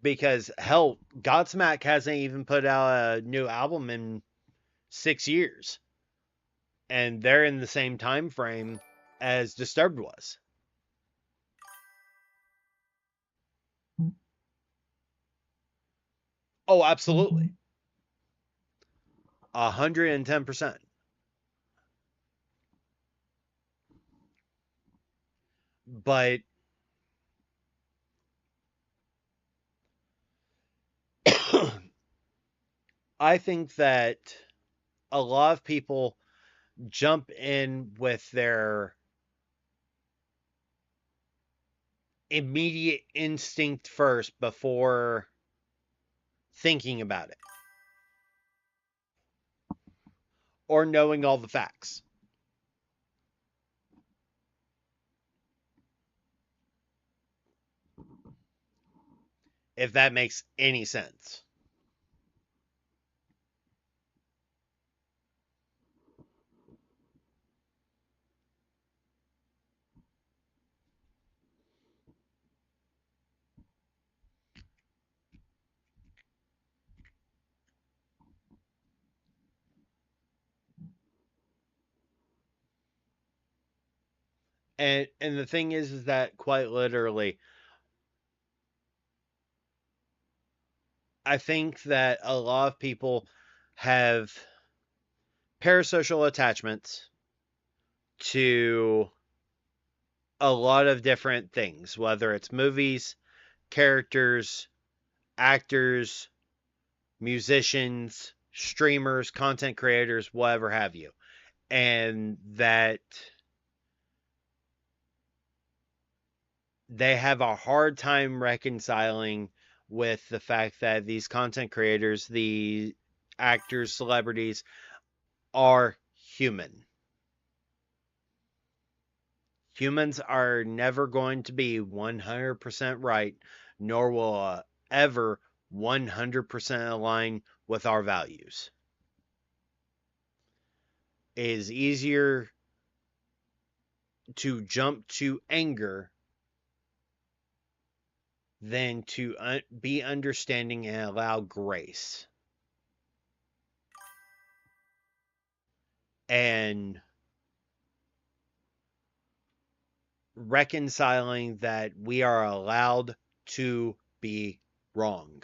Because, hell, Godsmack hasn't even put out a new album in 6 years. And they're in the same time frame as Disturbed was. Oh, absolutely. 110%. But I think that a lot of people jump in with their immediate instinct first before thinking about it or knowing all the facts. If that makes any sense. And the thing is that quite literally, I think that a lot of people have parasocial attachments to a lot of different things, whether it's movies, characters, actors, musicians, streamers, content creators, whatever have you. And that they have a hard time reconciling with the fact that these content creators, the actors, celebrities, are human. Humans are never going to be 100% right, nor will ever 100% align with our values. It is easier to jump to anger than to be understanding and allow grace. And reconciling that we are allowed to be wrong.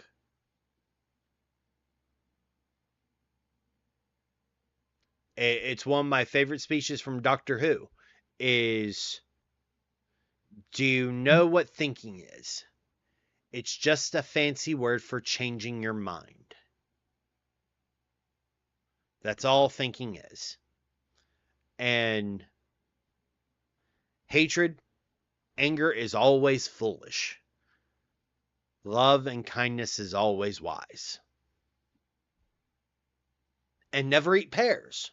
It's one of my favorite speeches from Doctor Who. Is, do you know what thinking is? It's just a fancy word for changing your mind. That's all thinking is. And hatred, anger is always foolish. Love and kindness is always wise. And never eat pears.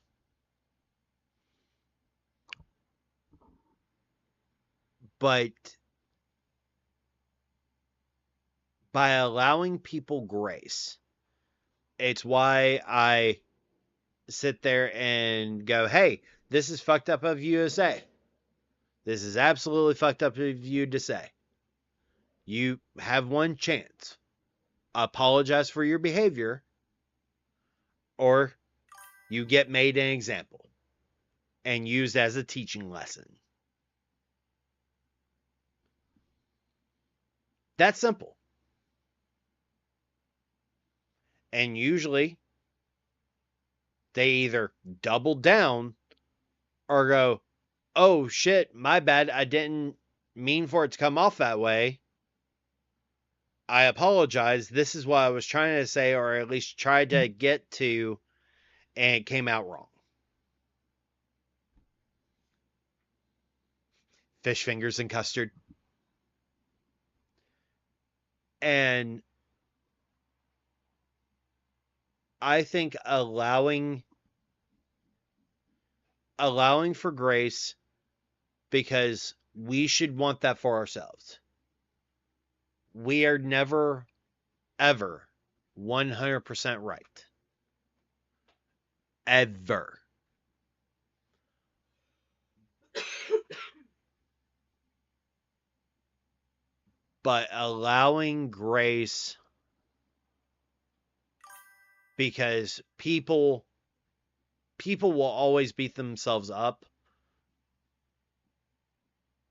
But by allowing people grace, it's why I sit there and go, hey, this is fucked up of you to say. This is absolutely fucked up of you to say. You have one chance. Apologize for your behavior, or you get made an example and used as a teaching lesson. That's simple. And usually, they either double down or go, oh shit, my bad, I didn't mean for it to come off that way. I apologize. This is what I was trying to say, or at least tried to get to, and it came out wrong. Fish fingers and custard. And I think allowing for grace, because we should want that for ourselves. We are never, ever 100% right. Ever. But allowing grace, because people will always beat themselves up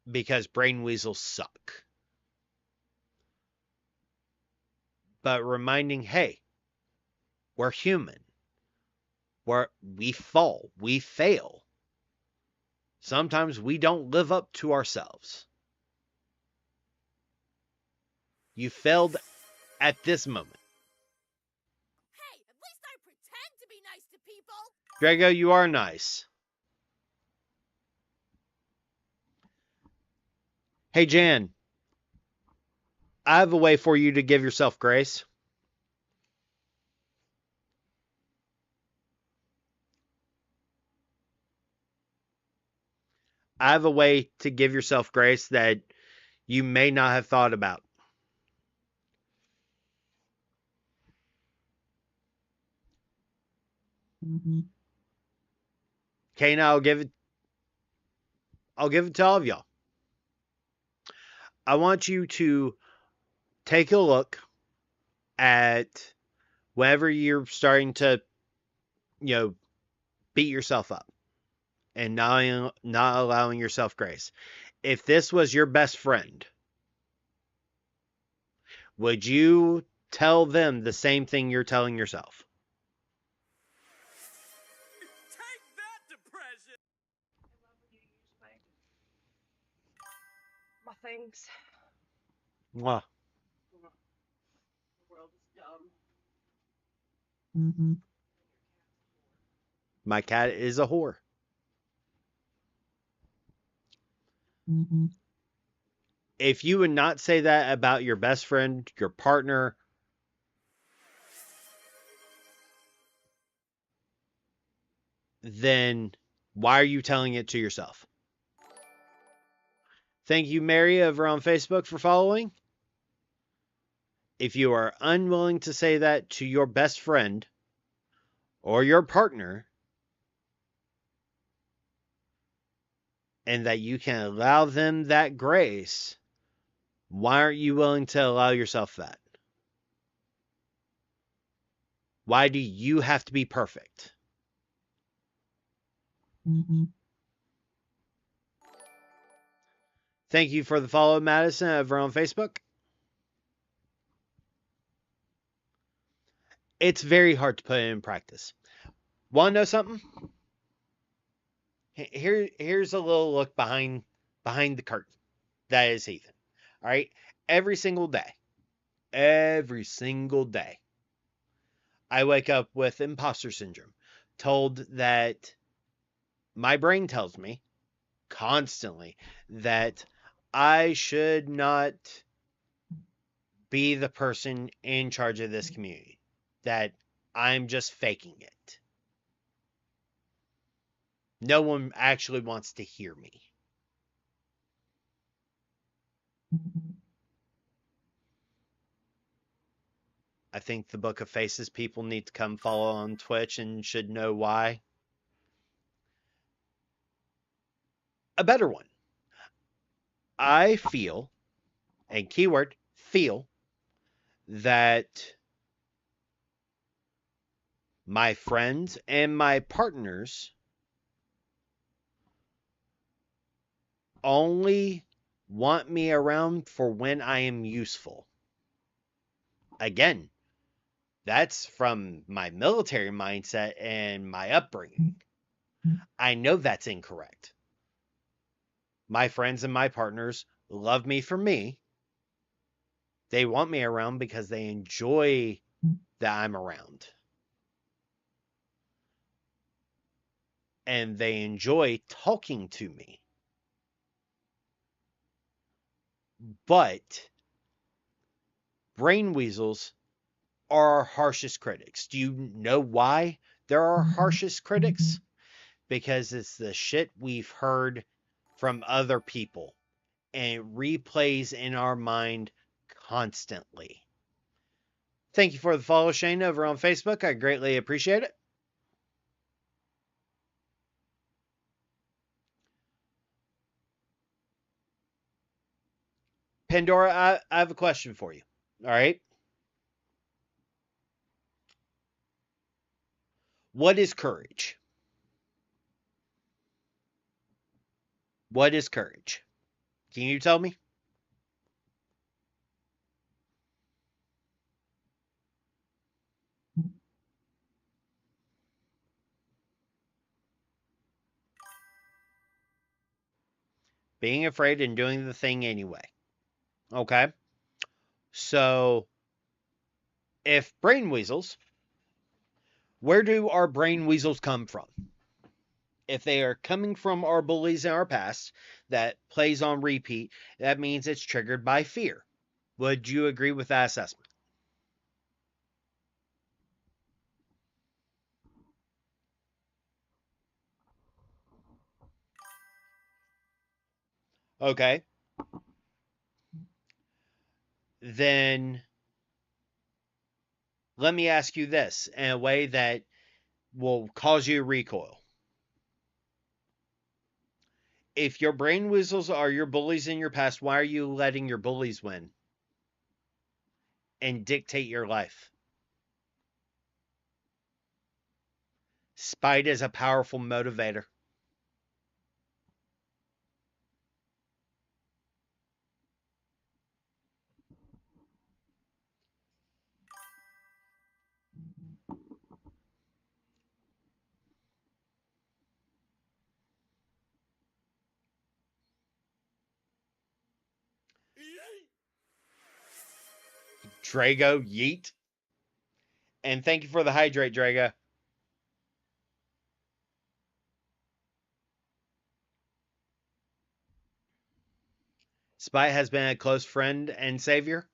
because brain weasels suck. But reminding, hey, we're human. We fall. We fail. Sometimes we don't live up to ourselves. You failed at this moment. Hey, at least I pretend to be nice to people. Grego, you are nice. Hey, Jan. I have a way for you to give yourself grace. I have a way to give yourself grace that you may not have thought about. Okay, now I'll give it to all of y'all. I want you to take a look at whenever you're starting to, beat yourself up and not allowing yourself grace. If this was your best friend, would you tell them the same thing you're telling yourself? Take that, depression! I love when you use my things. Mwah. The world is dumb. My cat is a whore. If you would not say that about your best friend, your partner, then why are you telling it to yourself? Thank you, Mary, over on Facebook for following. If you are unwilling to say that to your best friend or your partner, and that you can allow them that grace, why aren't you willing to allow yourself that? Why do you have to be perfect? Thank you for the follow, Madison, over on Facebook. It's very hard to put it in practice. Want to know something? Here's a little look behind the curtain. That is Heathen. All right, every single day, I wake up with imposter syndrome, told that my brain tells me constantly that I should not be the person in charge of this community, that I'm just faking it. No one actually wants to hear me. I think the Book of Faces people need to come follow on Twitch and should know why. A better one. I feel, and keyword feel, that my friends and my partners only want me around for when I am useful. Again, that's from my military mindset and my upbringing. I know that's incorrect. My friends and my partners love me for me. They want me around because they enjoy that I'm around. And they enjoy talking to me. But brain weasels are our harshest critics. Do you know why they're our harshest critics? Because it's the shit we've heard from other people, and it replays in our mind constantly. Thank you for the follow, Shane, over on Facebook. I greatly appreciate it. Pandora, I have a question for you. All right. What is courage? What is courage? Can you tell me? Being afraid and doing the thing anyway. Okay. So, if brain weasels, where do our brain weasels come from? If they are coming from our bullies in our past that plays on repeat, that means it's triggered by fear. Would you agree with that assessment? Okay. Then let me ask you this in a way that will cause you recoil. If your brain weasels are your bullies in your past, why are you letting your bullies win and dictate your life? Spite is a powerful motivator. Drago, yeet. And thank you for the hydrate, Drago. Spite has been a close friend and savior.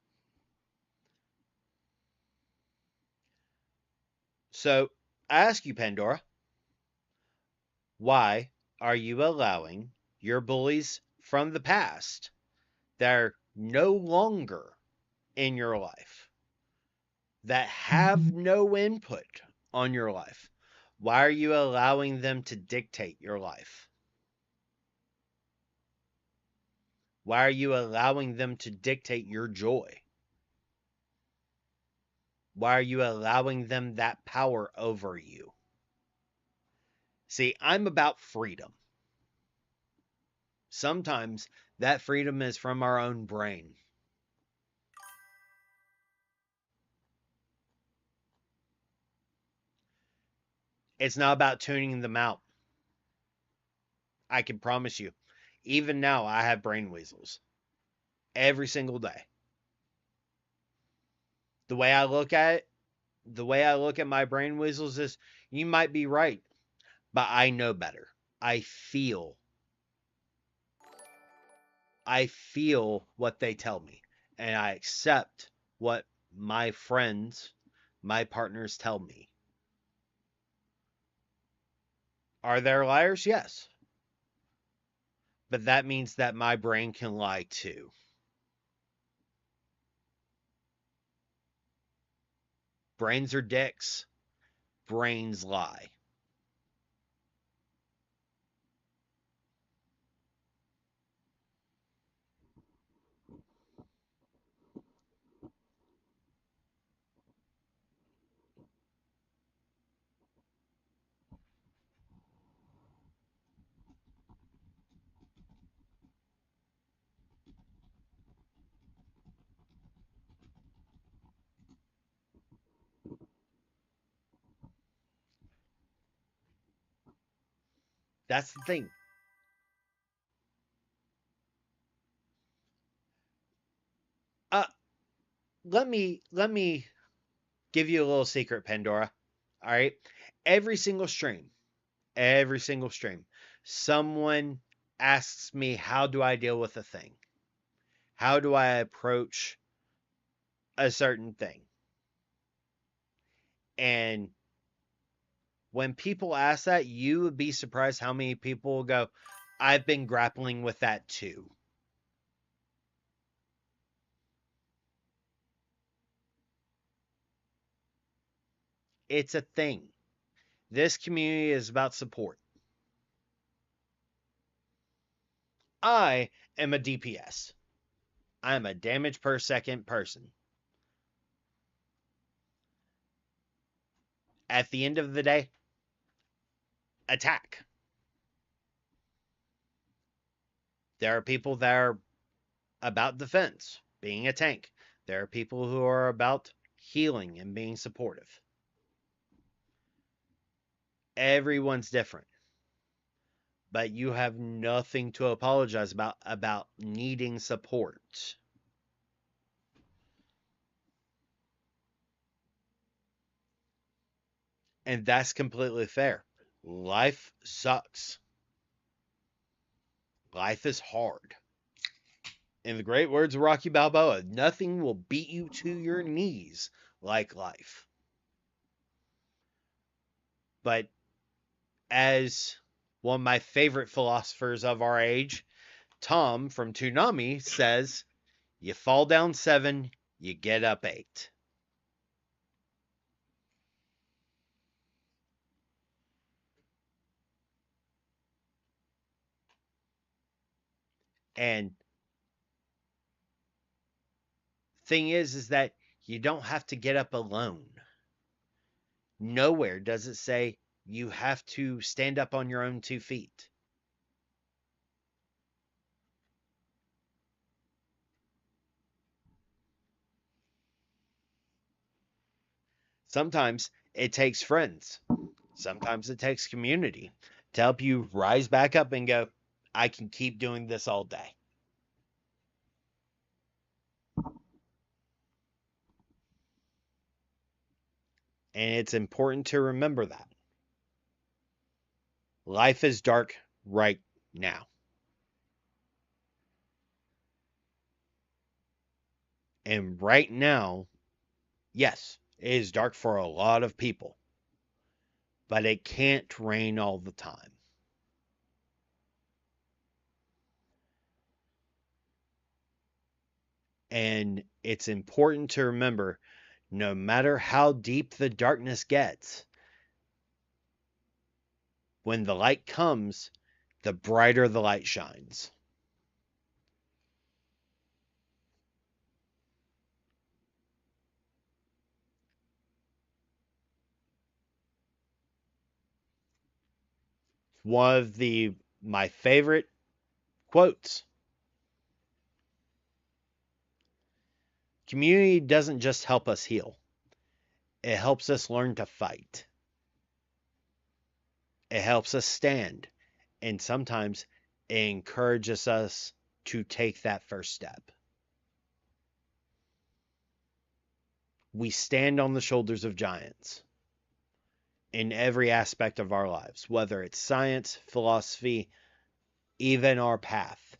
So, I ask you, Pandora, why are you allowing your bullies from the past that are no longer in your life, that have no input on your life, why are you allowing them to dictate your life? Why are you allowing them to dictate your joy? Why are you allowing them that power over you? See, I'm about freedom. Sometimes that freedom is from our own brain. It's not about tuning them out. I can promise you, even now, I have brain weasels every single day. The way I look at it, the way I look at my brain weasels is, you might be right, but I know better. I feel what they tell me, and I accept what my friends, my partners tell me. Are there liars? Yes. But that means that my brain can lie too. Brains are dicks. Brains lie. That's the thing. Uh, let me give you a little secret, Pandora. All right. Every single stream, every single stream, someone asks me, how do I deal with a thing? How do I approach a certain thing? And when people ask that, you would be surprised how many people will go, I've been grappling with that too. It's a thing. This community is about support. I am a DPS. I'm a damage per second person. At the end of the day, attack. There are people that are about defense, being a tank. There are people who are about healing and being supportive. Everyone's different. But you have nothing to apologize about needing support. And that's completely fair. Life sucks. Life is hard. In the great words of Rocky Balboa, nothing will beat you to your knees like life. But as one of my favorite philosophers of our age, Tom from Toonami, says, you fall down 7, you get up 8. And thing is that you don't have to get up alone. Nowhere does it say you have to stand up on your own 2 feet. Sometimes it takes friends. Sometimes it takes community to help you rise back up and go, I can keep doing this all day. And it's important to remember that. Life is dark right now. And right now, yes, it is dark for a lot of people. But it can't rain all the time. And it's important to remember, no matter how deep the darkness gets, when the light comes, the brighter the light shines. One of my favorite quotes. Community doesn't just help us heal. It helps us learn to fight. It helps us stand. And sometimes it encourages us to take that first step. We stand on the shoulders of giants in every aspect of our lives, whether it's science, philosophy, even our path.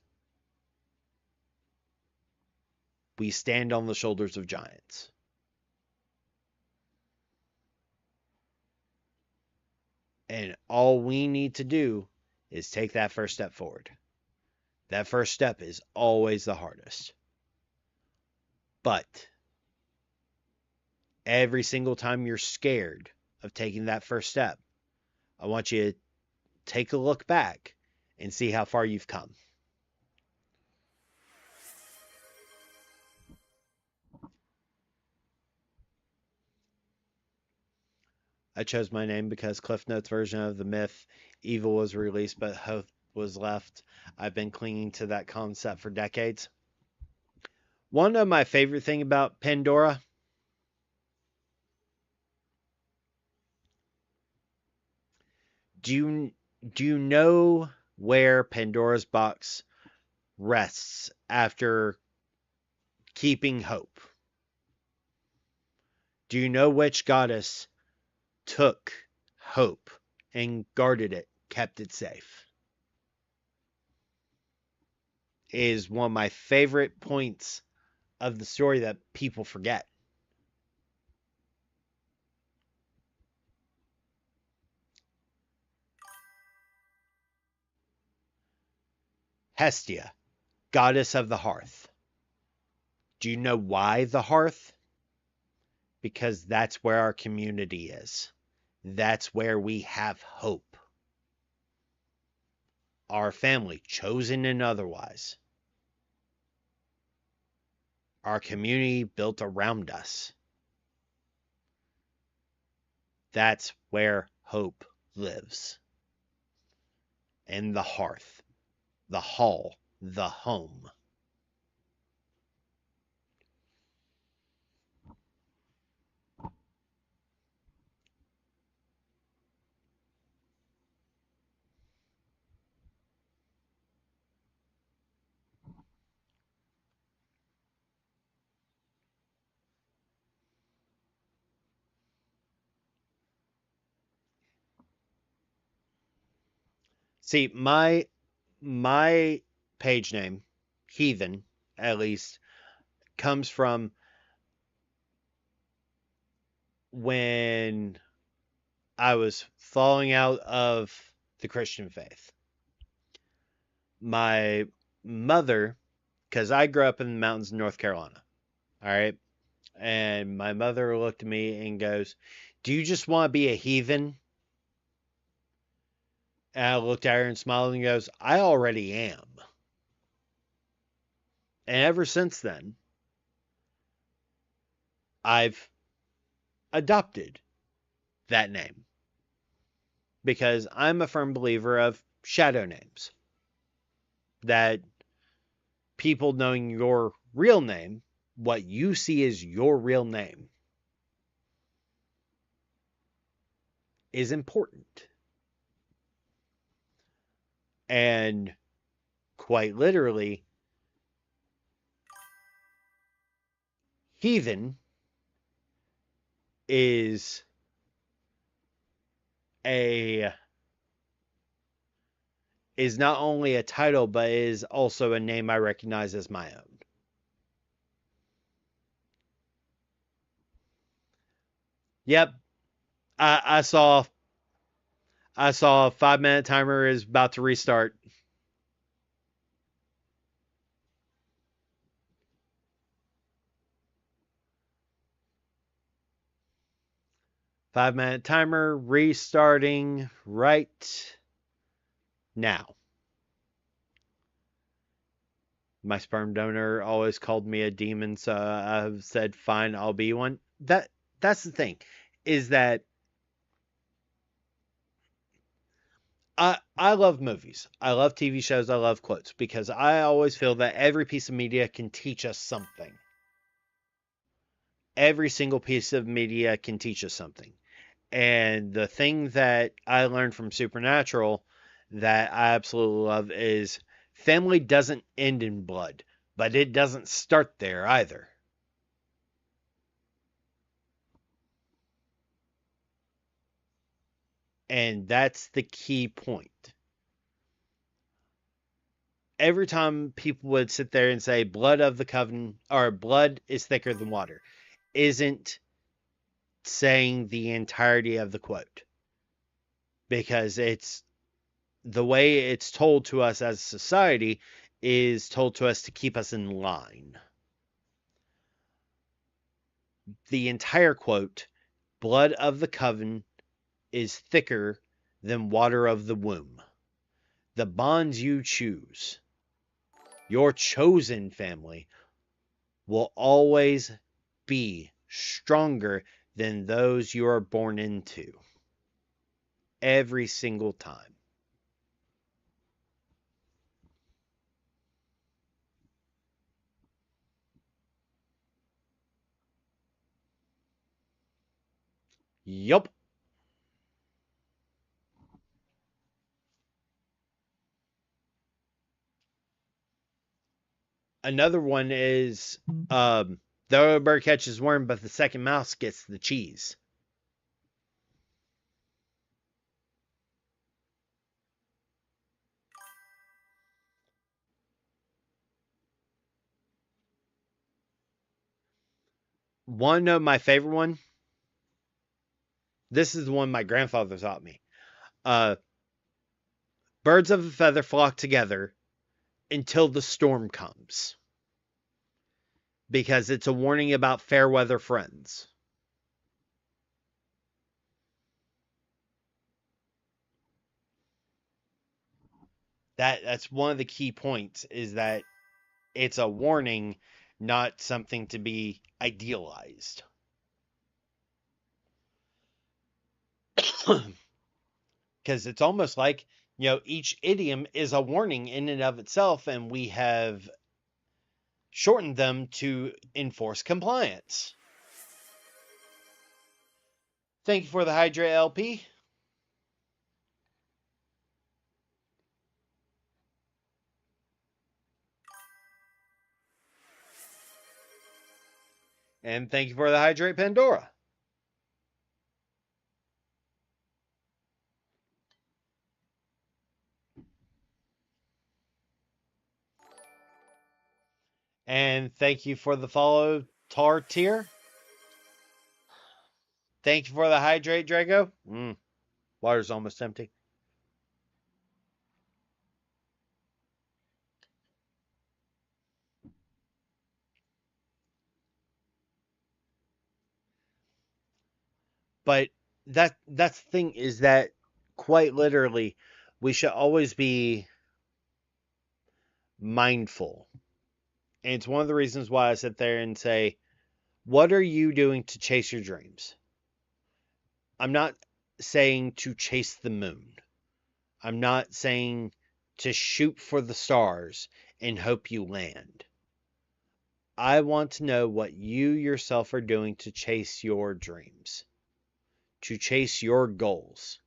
We stand on the shoulders of giants. And all we need to do is take that first step forward. That first step is always the hardest. But every single time you're scared of taking that first step, I want you to take a look back and see how far you've come. I chose my name because Cliff Notes' version of the myth, evil was released but hope was left. I've been clinging to that concept for decades. One of my favorite things about Pandora, do you know where Pandora's box rests after keeping hope? Do you know which goddess took hope and guarded it, kept it safe? It is one of my favorite points of the story that people forget. Hestia, goddess of the hearth. Do you know why the hearth? Because that's where our community is. That's where we have hope. Our family, chosen and otherwise. Our community built around us. That's where hope lives. In the hearth, the hall, the home. See, my page name, Heathen, at least, comes from when I was falling out of the Christian faith. My mother, because I grew up in the mountains in North Carolina, all right? And my mother looked at me and goes, "Do you just want to be a heathen?" And I looked at her and smiled and goes, "I already am." And ever since then, I've adopted that name because I'm a firm believer of shadow names. That people knowing your real name, what you see as your real name, is important. And quite literally, Heathen is not only a title, but is also a name I recognize as my own. Yep, I saw a 5-minute timer is about to restart. Five-minute timer restarting right now. My sperm donor always called me a demon, so I've said, fine, I'll be one. That's the thing, is that I love movies. I love TV shows. I love quotes because I always feel that every piece of media can teach us something. Every single piece of media can teach us something. And the thing that I learned from Supernatural that I absolutely love is family doesn't end in blood, but it doesn't start there either. And that's the key point. Every time people would sit there and say blood of the covenant or blood is thicker than water, isn't saying the entirety of the quote, because it's the way it's told to us as a society is told to us to keep us in line. The entire quote, blood of the covenant is thicker than water of the womb. The bonds you choose, your chosen family, will always be stronger than those you are born into. Every single time. Yup. Another one is the other bird catches worm, but the second mouse gets the cheese. Want to know my favorite one? This is the one my grandfather taught me. Birds of a feather flock together until the storm comes. Because it's a warning about fair weather friends. That's one of the key points, is that it's a warning, not something to be idealized. Because it's almost like, each idiom is a warning in and of itself, and we have shortened them to enforce compliance. Thank you for the hydrate, LP. And thank you for the hydrate, Pandora. And thank you for the follow, Tar Tier. Thank you for the hydrate, Drago. Water's almost empty. But that's the thing, is that quite literally, we should always be mindful. And it's one of the reasons why I sit there and say, what are you doing to chase your dreams? I'm not saying to chase the moon. I'm not saying to shoot for the stars and hope you land. I want to know what you yourself are doing to chase your dreams, to chase your goals.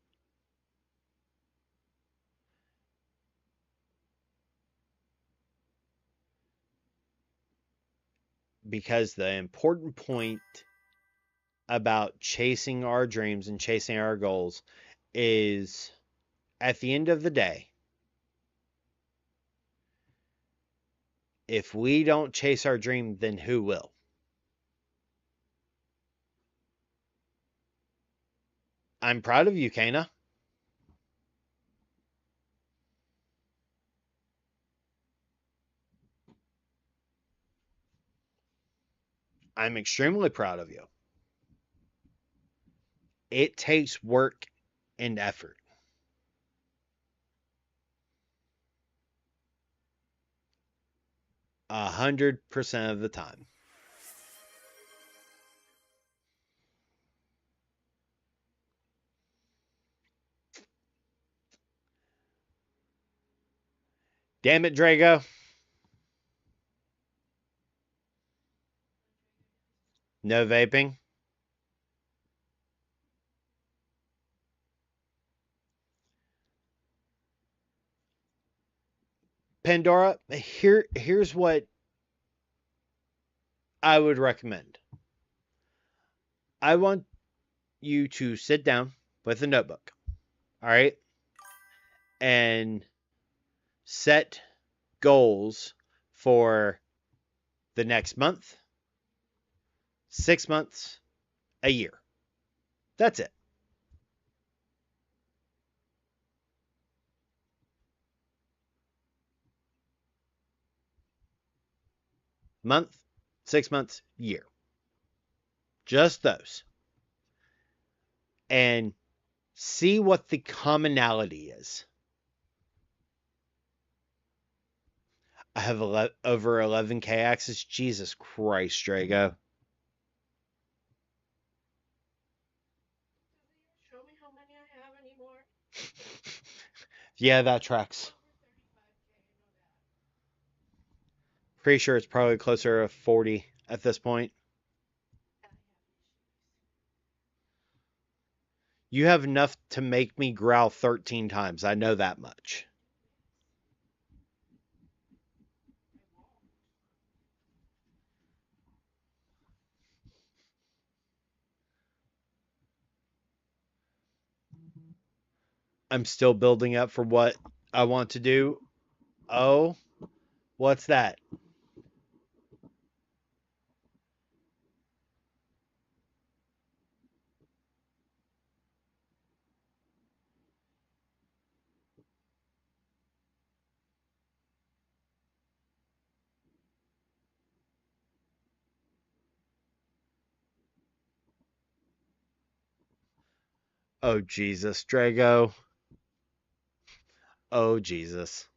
Because the important point about chasing our dreams and chasing our goals is, at the end of the day, if we don't chase our dream, then who will? I'm proud of you, Kana. I'm extremely proud of you. It takes work and effort. 100% of the time. Damn it, Drago. No vaping. Pandora, here's what I would recommend. I want you to sit down with a notebook, all right, and set goals for the next month, 6 months, a year. That's it. Month, 6 months, year. Just those. And see what the commonality is. I have over 11K access. Jesus Christ, Drago. Show me how many I have anymore. Yeah, that tracks. Over 35K, I know that. Pretty sure it's probably closer to 40 at this point. I have issues. You have enough to make me growl 13 times. I know that much. I won't. I'm still building up for what I want to do. Oh, what's that? Oh, Jesus, Drago. Oh, Jesus.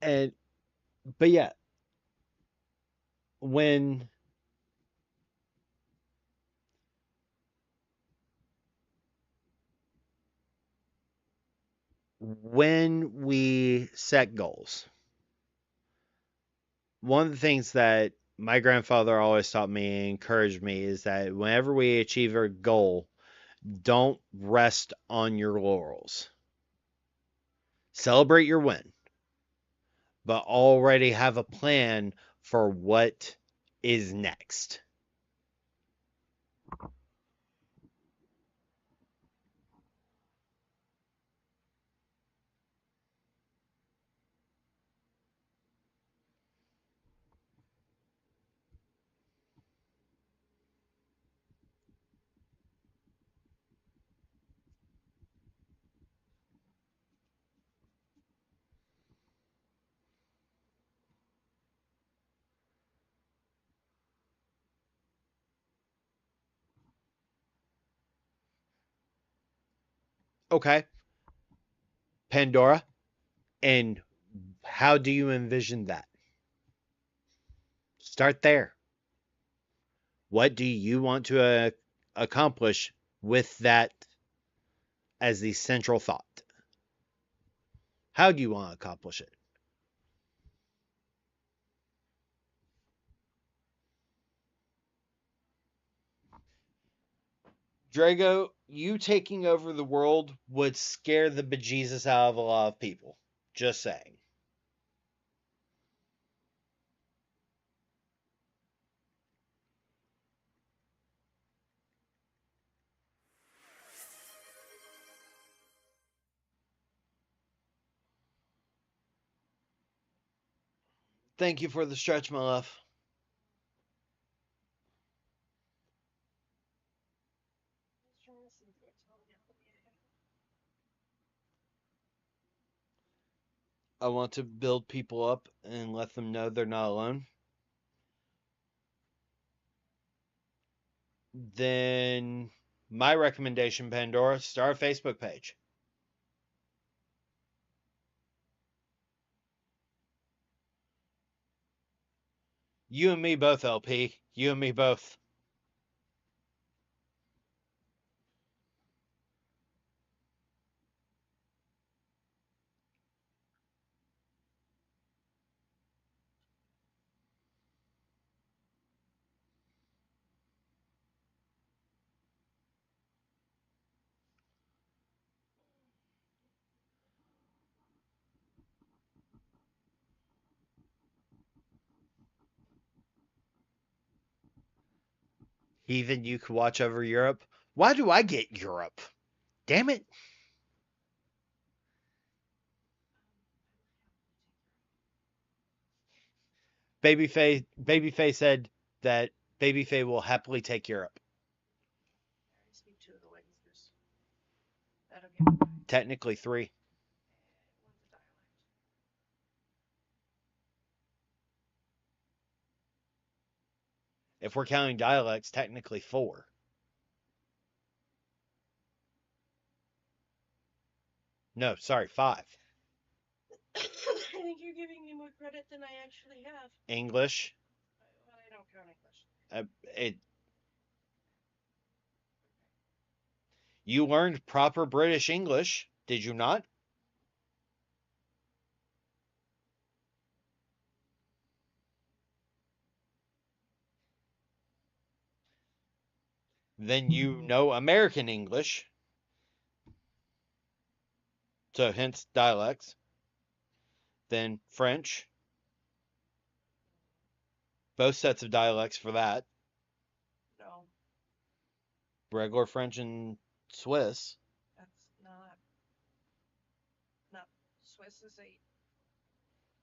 And, but yeah, when we set goals, one of the things that my grandfather always taught me and encouraged me is that whenever we achieve a goal, don't rest on your laurels. Celebrate your win, but already have a plan for what is next. Okay, Pandora, and how do you envision that? Start there. What do you want to accomplish with that as the central thought? How do you want to accomplish it? Drago, you taking over the world would scare the bejesus out of a lot of people. Just saying. Thank you for the stretch, my love. Just trying to see through a toenail. I want to build people up and let them know they're not alone. Then my recommendation, Pandora, start a Facebook page. You and me both, LP. You and me both. Heathen, you could watch over Europe. Why do I get Europe? Damn it. Babyface said that Babyface will happily take Europe. I speak two of the languages. That'll give you Technically 3. one's a dialect. If we're counting dialects, technically 4. No, sorry, 5. I think you're giving me more credit than I actually have. English. Well, I don't count English. You learned proper British English, did you not? Then you know American English. So hence dialects. Then French. Both sets of dialects for that. No, Regular French and Swiss. that's not. Swiss is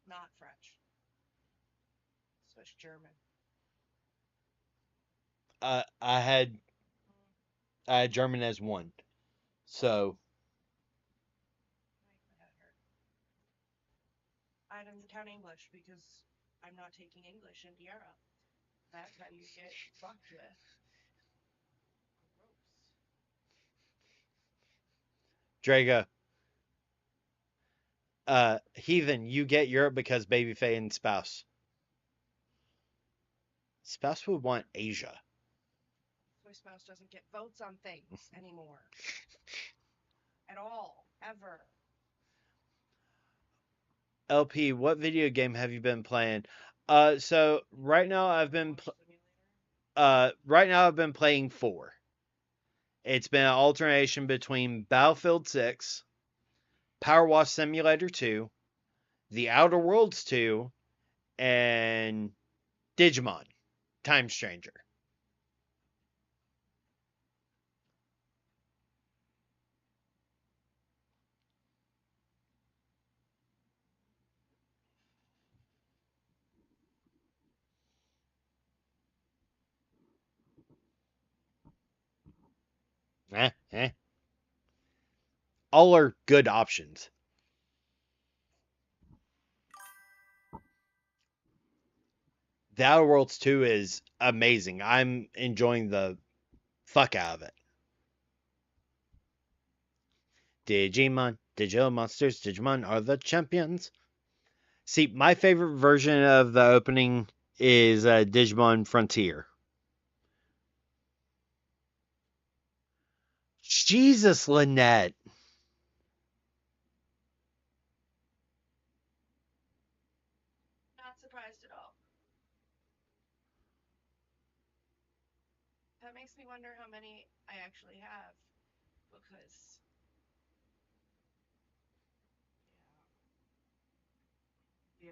not French. Swiss German. I had German as 1. So My head hurt. I don't count English because I'm not taking English into Europe. That's how you get fucked with. Drago. Heathen, you get Europe because Babyface and Spouse. Spouse would want Asia. My spouse doesn't get votes on things anymore. At all. Ever. LP, what video game have you been playing? So right now I've been playing 4. It's been an alternation between Battlefield 6, Power Wash Simulator 2, The Outer Worlds 2, and Digimon Time Stranger. All are good options. The Outer Worlds 2 is amazing. I'm enjoying the fuck out of it. Digimon, digital monsters, Digimon are the champions. See, my favorite version of the opening is Digimon Frontier. Jesus, Lynette. Not surprised at all. That makes me wonder how many I actually have. Because. Yeah.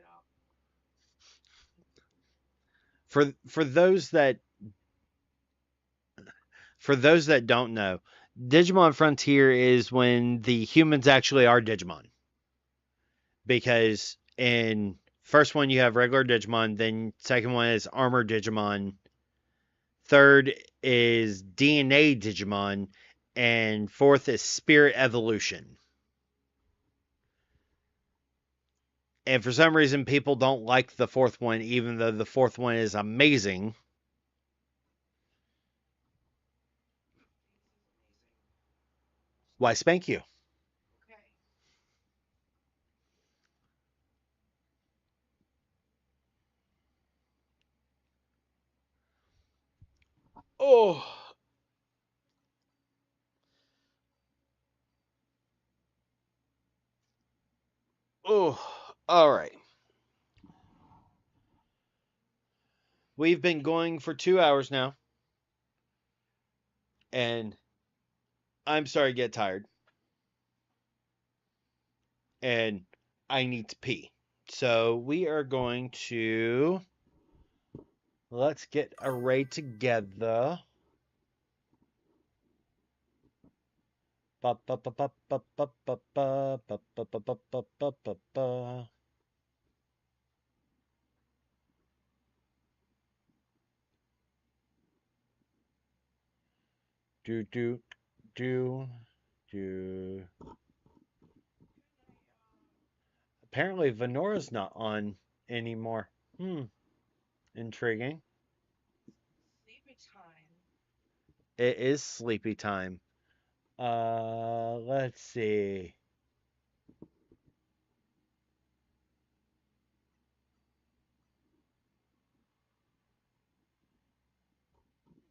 For those that don't know, Digimon Frontier is when the humans actually are Digimon. Because in first one you have regular Digimon, then second one is armored Digimon, third is DNA Digimon, and fourth is Spirit Evolution. And for some reason, people don't like the fourth one, even though the fourth one is amazing. Why, spank you? Okay. Oh. Oh. All right. We've been going for 2 hours now. And I'm starting to get tired. And I need to pee. So we are going to let's get a raid together. Do do do do. Apparently Venora's not on anymore. Intriguing. Sleepy time. It is sleepy time. Let's see.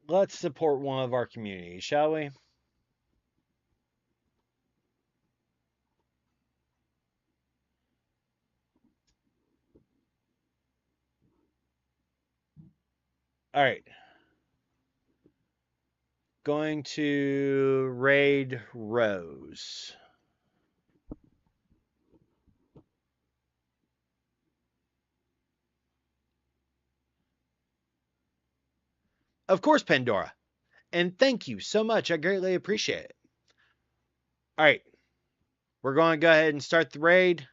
Let's support one of our communities, shall we? All right. Going to raid Rose. Of course, Pandora. And thank you so much. I greatly appreciate it. All right. We're going to go ahead and start the raid.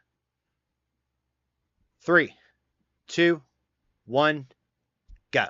3, 2, 1, go.